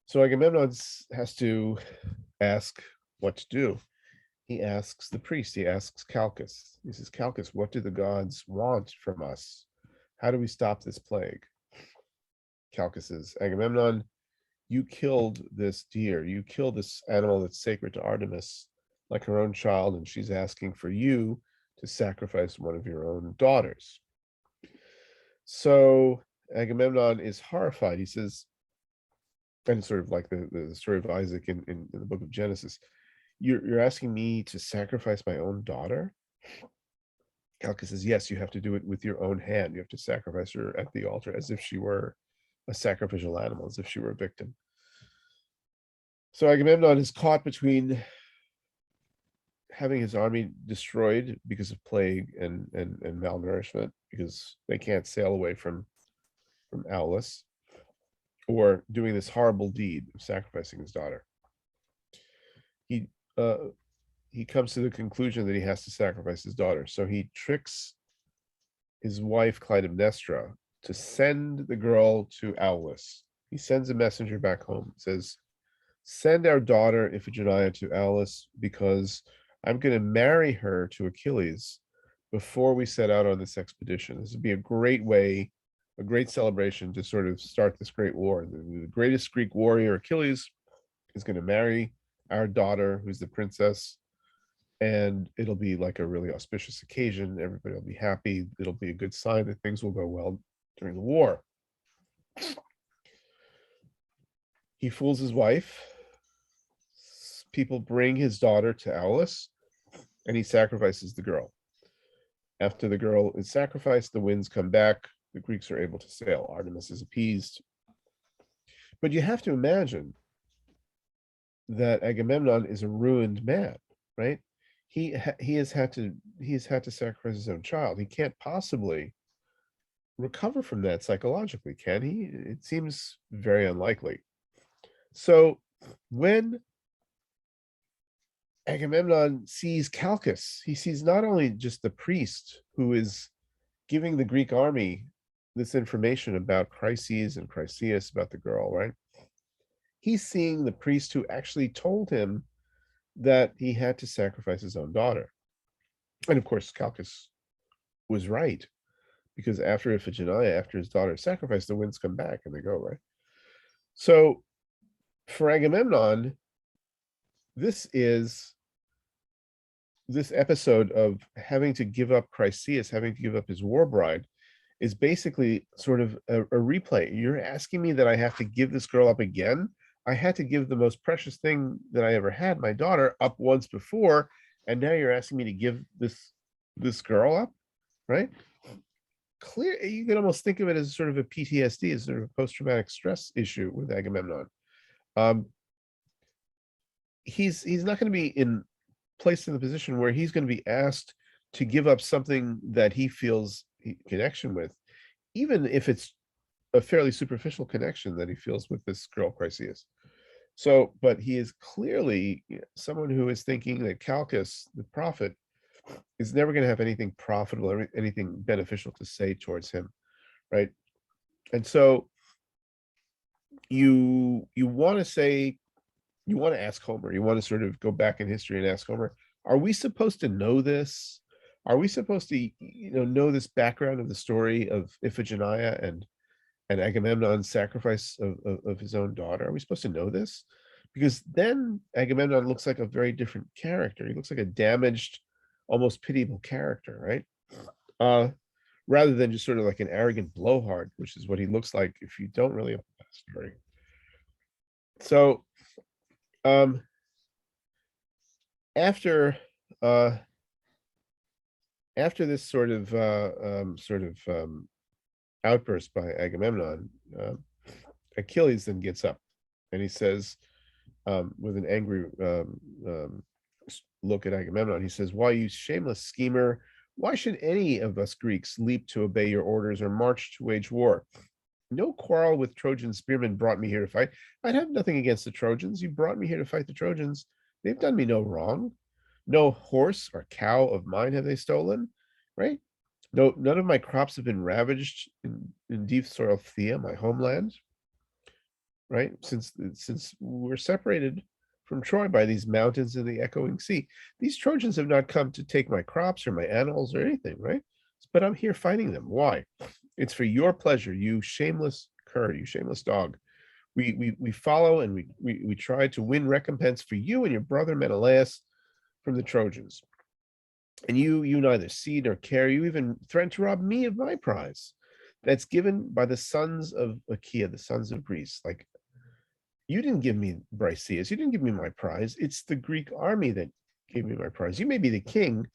So Agamemnon has to ask what to do. He asks the priest, he asks Calchas. He says, Calchas, what do the gods want from us? How do we stop this plague? Calchas says, Agamemnon, you killed this deer. You killed this animal that's sacred to Artemis, like her own child, and she's asking for you to sacrifice one of your own daughters. So Agamemnon is horrified. He says, and sort of like the story of Isaac in the book of Genesis, you're asking me to sacrifice my own daughter? Calchas says, yes, you have to do it with your own hand. You have to sacrifice her at the altar as if she were a sacrificial animal, as if she were a victim. So Agamemnon is caught between having his army destroyed because of plague and malnourishment, because they can't sail away from Aulis, or doing this horrible deed of sacrificing his daughter. He comes to the conclusion that he has to sacrifice his daughter. So he tricks his wife Clytemnestra to send the girl to Aulis. He sends a messenger back home, says, send our daughter Iphigenia to Aulis, because I'm going to marry her to Achilles before we set out on this expedition. This would be a great way, a great celebration to sort of start this great war. The greatest Greek warrior, Achilles, is going to marry our daughter, who's the princess, and it'll be like a really auspicious occasion. Everybody will be happy. It'll be a good sign that things will go well during the war. He fools his wife. People bring his daughter to Aulis, and he sacrifices the girl. After the girl is sacrificed, the winds come back. The Greeks are able to sail. Artemis is appeased. But you have to imagine that Agamemnon is a ruined man, right? He has had to sacrifice his own child. He can't possibly recover from that psychologically, can he? It seems very unlikely. So when Agamemnon sees Calchas, he sees not only just the priest who is giving the Greek army this information about Chryses and Chryseis, about the girl, right? He's seeing the priest who actually told him that he had to sacrifice his own daughter. And of course, Calchas was right, because after Iphigenia, after his daughter is sacrificed, the winds come back and they go, right? So for Agamemnon, this episode of having to give up Chryseis, having to give up his war bride, is basically sort of a replay. You're asking me that I have to give this girl up again? I had to give the most precious thing that I ever had, my daughter, up once before, and now you're asking me to give this girl up, right? Clear, you can almost think of it as sort of a PTSD, as sort of a post-traumatic stress issue with Agamemnon. He's not going to be placed in the position where he's going to be asked to give up something that he feels connection with, even if it's a fairly superficial connection that he feels with this girl Chryseis. So, but he is clearly someone who is thinking that Calchas, the prophet, is never going to have anything profitable or anything beneficial to say towards him, right? And so you want to ask Homer, you want to sort of go back in history and ask Homer, are we supposed to know this? Are we supposed to know this background of the story of Iphigenia and Agamemnon's sacrifice of his own daughter? Are we supposed to know this? Because then Agamemnon looks like a very different character. He looks like a damaged, almost pitiable character, right? Rather than just sort of like an arrogant blowhard, which is what he looks like if you don't really apply the story. So after this sort of outburst by Agamemnon, Achilles then gets up and he says, with an angry look at Agamemnon, he says, why, you shameless schemer, Why should any of us Greeks leap to obey your orders or march to wage war? No quarrel with Trojan spearmen brought me here to fight. I'd have nothing against the Trojans. You brought me here to fight the Trojans. They've done me no wrong. No horse or cow of mine have they stolen, right? No, none of my crops have been ravaged in deep soil Thea, my homeland, right? Since we're separated from Troy by these mountains and the echoing sea. These Trojans have not come to take my crops or my animals or anything, right? But I'm here fighting them. Why? It's for your pleasure, you shameless cur, you shameless dog. We follow and we try to win recompense for you and your brother Menelaus from the Trojans. And you neither see nor care. You even threaten to rob me of my prize that's given by the sons of Achaea, the sons of Greece. Like, you didn't give me Briseis, you didn't give me my prize. It's the Greek army that gave me my prize. You may be the king,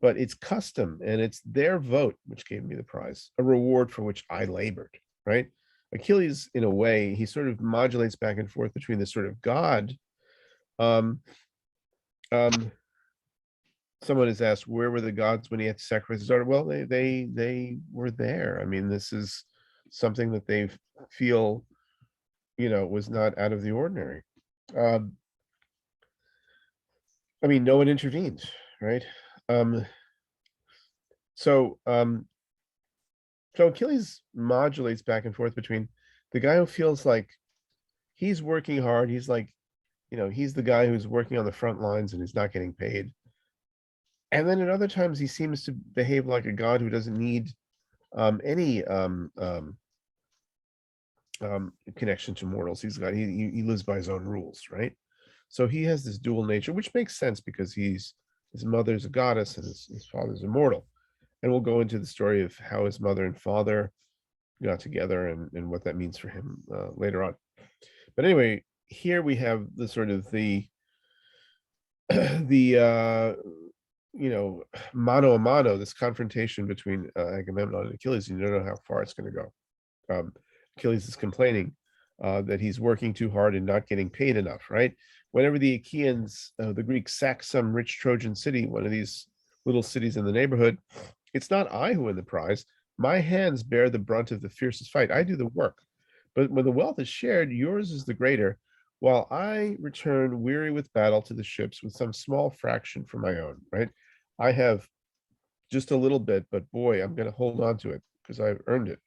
but it's custom and it's their vote which gave me the prize, a reward for which I labored, right? Achilles, in a way, he sort of modulates back and forth between this sort of God. Someone has asked, where were the gods when he had to sacrifice his daughter? Well, they were there. I mean, this is something that they feel, was not out of the ordinary. I mean, no one intervened, right? So Achilles modulates back and forth between the guy who feels like he's working hard. He's like, he's the guy who's working on the front lines and is not getting paid. And then at other times he seems to behave like a god who doesn't need any connection to mortals. He lives by his own rules, right? So he has this dual nature, which makes sense because his mother's a goddess and his father's immortal. And we'll go into the story of how his mother and father got together and what that means for him later on. But anyway, here we have the sort of the mano a mano, this confrontation between Agamemnon and Achilles. You don't know how far it's going to go. Achilles is complaining that he's working too hard and not getting paid enough, right? Whenever the Achaeans, the Greeks, sack some rich Trojan city, one of these little cities in the neighborhood, it's not I who win the prize. My hands bear the brunt of the fiercest fight. I do the work. But when the wealth is shared, yours is the greater, while I return weary with battle to the ships with some small fraction for my own, right? I have just a little bit, but boy, I'm going to hold on to it because I've earned it.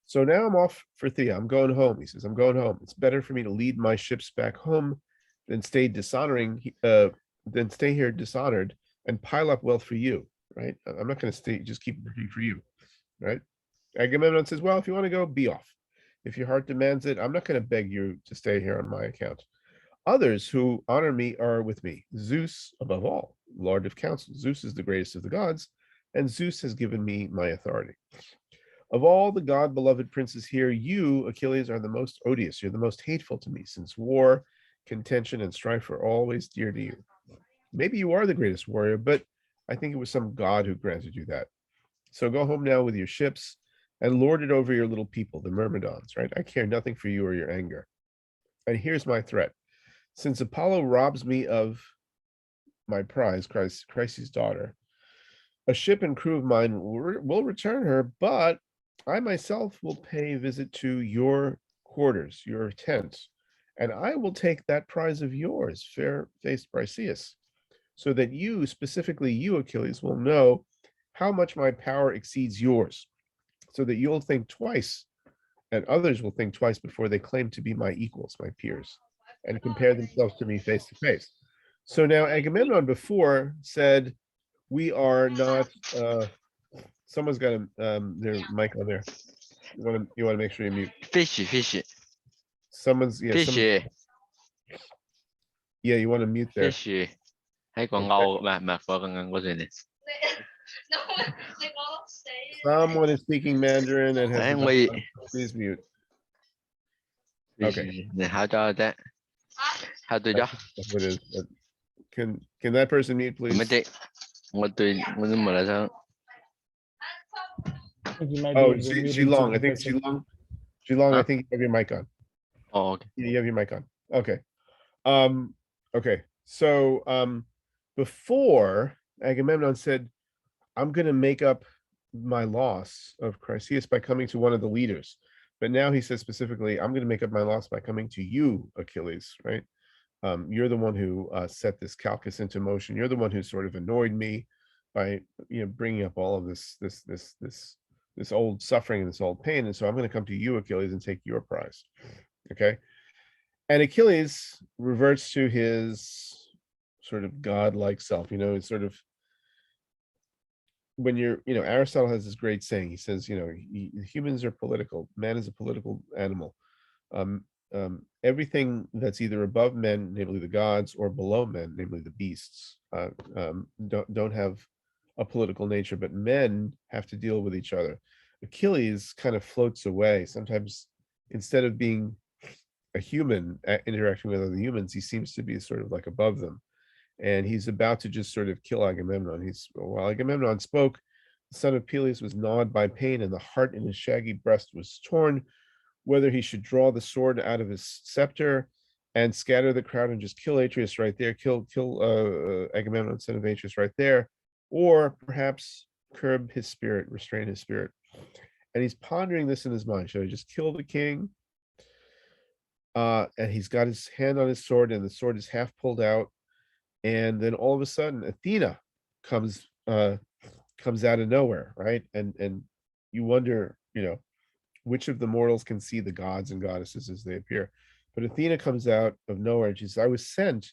So now I'm off for Thea. I'm going home. He says, I'm going home. It's better for me to lead my ships back home than stay here dishonored and pile up wealth for you, right? I'm not going to just keep working for you, right? Agamemnon says, well, if you want to go, be off. If your heart demands it, I'm not going to beg you to stay here on my account. Others who honor me are with me. Zeus, above all, Lord of counsel. Zeus is the greatest of the gods, and Zeus has given me my authority. Of all the god-beloved princes here, you, Achilles, are the most odious. You're the most hateful to me, since war, contention, and strife are always dear to you. Maybe you are the greatest warrior, but I think it was some god who granted you that. So go home now with your ships and lord it over your little people, the Myrmidons, right? I care nothing for you or your anger. And here's my threat. Since Apollo robs me of my prize, Chryses' daughter, a ship and crew of mine will return her, but I myself will pay a visit to your quarters, your tent, and I will take that prize of yours, fair-faced Briseis, so that you, specifically you, Achilles, will know how much my power exceeds yours, so that you'll think twice, and others will think twice before they claim to be my equals, my peers, and compare themselves to me face to face. So now Agamemnon before said, we are not, someone's got their mic on there. You want to make sure you mute. Fish. Someone's, Fish. you want to mute there. Fish. Hay con ngâu mà vợ con có gì nè. Someone is speaking Mandarin and has Anh the Huy. please mute. Okay. Nè hãy cho that. How to That's what it is. Can that person mute, please? Mấy chị. Mình mở là sao? I think you might be Oh, able to mute Shilong. I into the think person. Shilong, I Huh? think you have your mic on. Oh, okay. You have your mic on. Okay. Okay. So before Agamemnon said, I'm going to make up my loss of Chryseis by coming to one of the leaders. But now he says specifically, I'm going to make up my loss by coming to you, Achilles, right? You're the one who set this calculus into motion. You're the one who sort of annoyed me by, bringing up all of this old suffering and this old pain. And so I'm going to come to you, Achilles, and take your prize. Okay. And Achilles reverts to his sort of godlike self. It's sort of, when Aristotle has this great saying. He says, humans are political. Man is a political animal. Everything that's either above men, namely the gods, or below men, namely the beasts, don't have a political nature, but men have to deal with each other. Achilles kind of floats away. Sometimes, instead of being a human interacting with other humans, he seems to be sort of like above them. And he's about to just sort of kill Agamemnon. While Agamemnon spoke, the son of Peleus was gnawed by pain, and the heart in his shaggy breast was torn, whether he should draw the sword out of his scepter and scatter the crowd and just kill Atreus right there, kill Agamemnon, son of Atreus, right there, or perhaps curb his spirit, restrain his spirit. And he's pondering this in his mind. Should I just kill the king? And he's got his hand on his sword, and the sword is half pulled out. And then all of a sudden, Athena comes out of nowhere, right? And you wonder, which of the mortals can see the gods and goddesses as they appear. But Athena comes out of nowhere, and she says, I was sent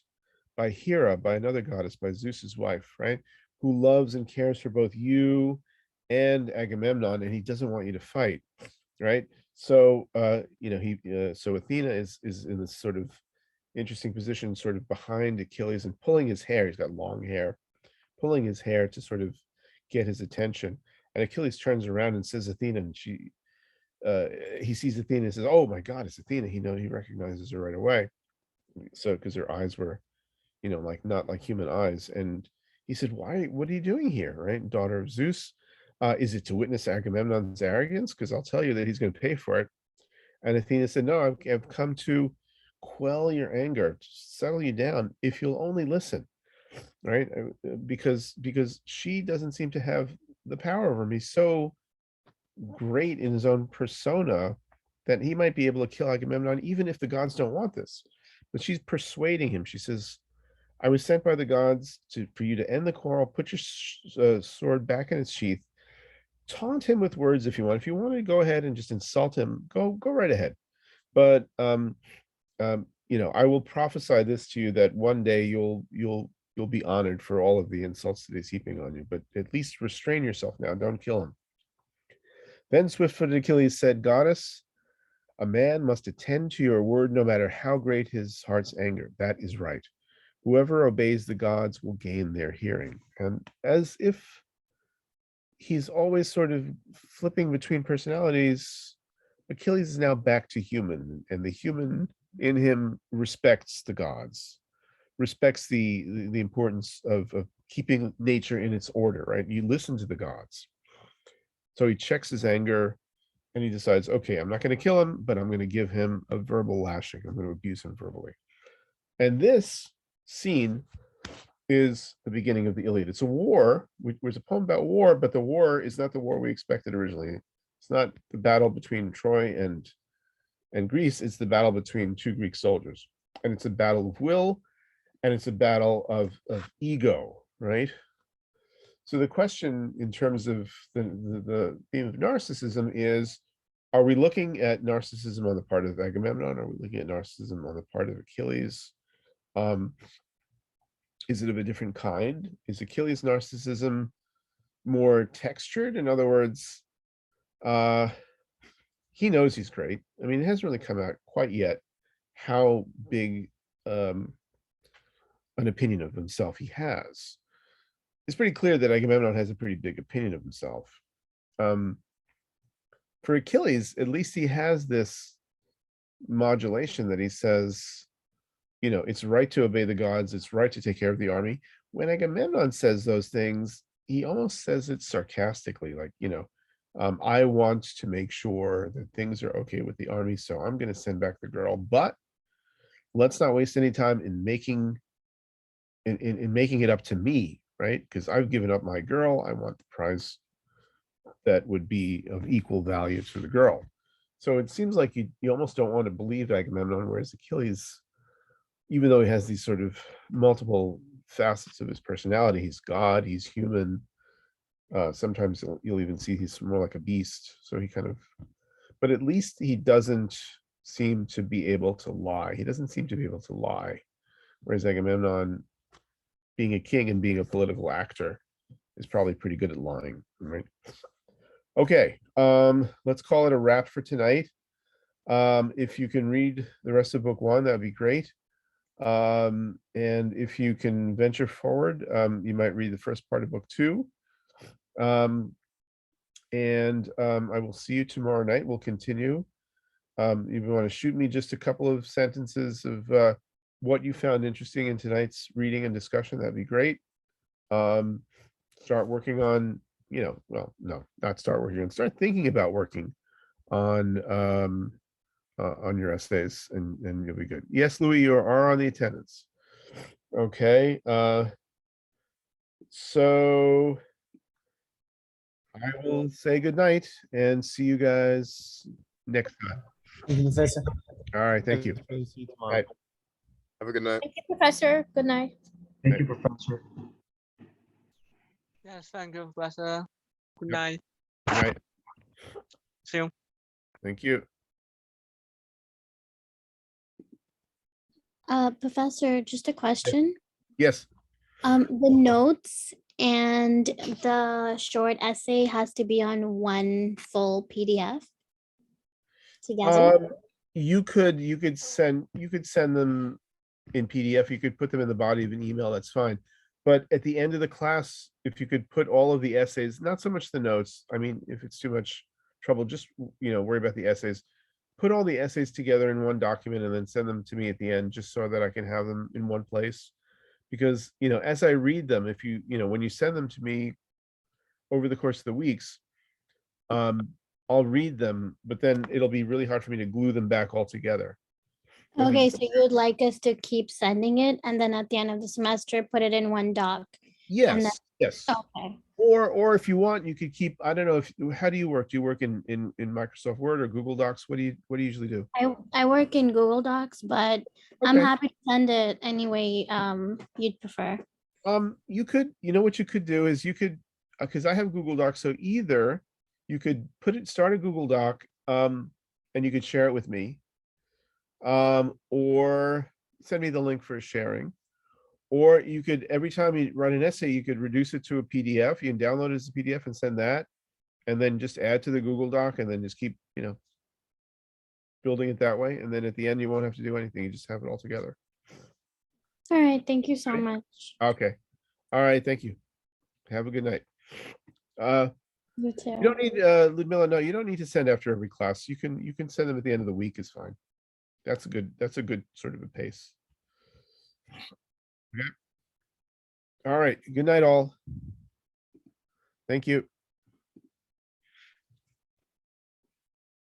by Hera, by another goddess, by Zeus's wife, right? Who loves and cares for both you and Agamemnon, and he doesn't want you to fight, right? So, so Athena is in this sort of interesting position, sort of behind Achilles and pulling his hair. He's got long hair, pulling his hair to sort of get his attention. And Achilles turns around and says, Athena, and he sees Athena and says, oh my God, it's Athena. He recognizes her right away. So, because her eyes were, like not like human eyes. And he said, what are you doing here? Right? Daughter of Zeus. Is it to witness Agamemnon's arrogance? Because I'll tell you that he's going to pay for it. And Athena said, no, I've come to quell your anger, settle you down, if you'll only listen, right? Because she doesn't seem to have the power over me. So great in his own persona that he might be able to kill Agamemnon, even if the gods don't want this. But she's persuading him. She says, I was sent by the gods for you to end the quarrel, put your sword back in its sheath, taunt him with words if you want. If you want to go ahead and just insult him, go right ahead. But I will prophesy this to you, that one day you'll be honored for all of the insults that he's heaping on you. But at least restrain yourself now. Don't kill him. Then swift-footed Achilles said, Goddess, a man must attend to your word no matter how great his heart's anger. That is right. Whoever obeys the gods will gain their hearing. And as if he's always sort of flipping between personalities, Achilles is now back to human, and the human in him respects the gods, respects the importance of keeping nature in its order, right? You listen to the gods. So he checks his anger, and he decides, okay, I'm not going to kill him, but I'm going to give him a verbal lashing. I'm going to abuse him verbally. And this scene is the beginning of the Iliad. It's a war. There's a poem about war, but the war is not the war we expected originally. It's not the battle between Troy and Greece. It's the battle between two Greek soldiers. And it's a battle of will, and it's a battle of ego, right? So the question in terms of the theme of narcissism is, are we looking at narcissism on the part of Agamemnon? Are we looking at narcissism on the part of Achilles? Is it of a different kind? Is Achilles' narcissism more textured? In other words, he knows he's great. I mean, it hasn't really come out quite yet how big an opinion of himself he has. It's pretty clear that Agamemnon has a pretty big opinion of himself. For Achilles, at least he has this modulation that he says, it's right to obey the gods, it's right to take care of the army. When Agamemnon says those things, he almost says it sarcastically, like, I want to make sure that things are okay with the army, so I'm going to send back the girl, but let's not waste any time in making it up to me, right? Because I've given up my girl. I want the prize that would be of equal value to the girl. So it seems like you almost don't want to believe Agamemnon, whereas Achilles, even though he has these sort of multiple facets of his personality, he's God, he's human. Sometimes you'll even see he's more like a beast. So he kind of, but at least he doesn't seem to be able to lie. He doesn't seem to be able to lie. Whereas Agamemnon, being a king and being a political actor, is probably pretty good at lying, right? Okay, let's call it a wrap for tonight. If you can read the rest of book 1, that'd be great. And if you can venture forward, you might read the first part of book 2. I will see you tomorrow night. We'll continue. If you want to shoot me just a couple of sentences of what you found interesting in tonight's reading and discussion, that'd be great. Start working on, well, no, not start working on, start thinking about working on your essays, and you'll be good. Yes, Louis, you are on the attendance. Okay. So I will say good night and see you guys next time. Thank you, Professor. All right, thank you. See you tomorrow. Bye. Have a good night. Thank you, Professor. Good night. Thank you, Professor. Yes, thank you, Professor. Good Yep. night. Good night. See you. Thank you. Professor, just a question. Yes. The notes and the short essay has to be on one full PDF together. You could send them in PDF. You could put them in the body of an email. That's fine. But at the end of the class, if you could put all of the essays, not so much the notes. I mean, if it's too much trouble, just worry about the essays. Put all the essays together in one document and then send them to me at the end, just so that I can have them in one place. Because as I read them, if when you send them to me over the course of the weeks, I'll read them, but then it'll be really hard for me to glue them back all together. Okay, so you would like us to keep sending it and then at the end of the semester, put it in one doc? Yes, yes. Okay. Or if you want, you could keep, I don't know, how do you work? Do you work in Microsoft Word or Google Docs? What do you usually do? I work in Google Docs, but I'm Okay. happy to send it any way you'd prefer. You could, what you could do is you could, because I have Google Docs, so either you could start a Google Doc, and you could share it with me, or send me the link for sharing, or you could, every time you write an essay, you could reduce it to a PDF. You can download it as a PDF and send that, and then just add to the Google Doc, and then just keep, building it that way. And then at the end, you won't have to do anything. You just have it all together. All right, thank you so Okay. much. Okay. All right. Thank you. Have a good night. You too. You don't need, Ludmilla, no, you don't need to send after every class. You can send them at the end of the week is fine. That's a good sort of a pace. Okay. All right. Good night, all. Thank you.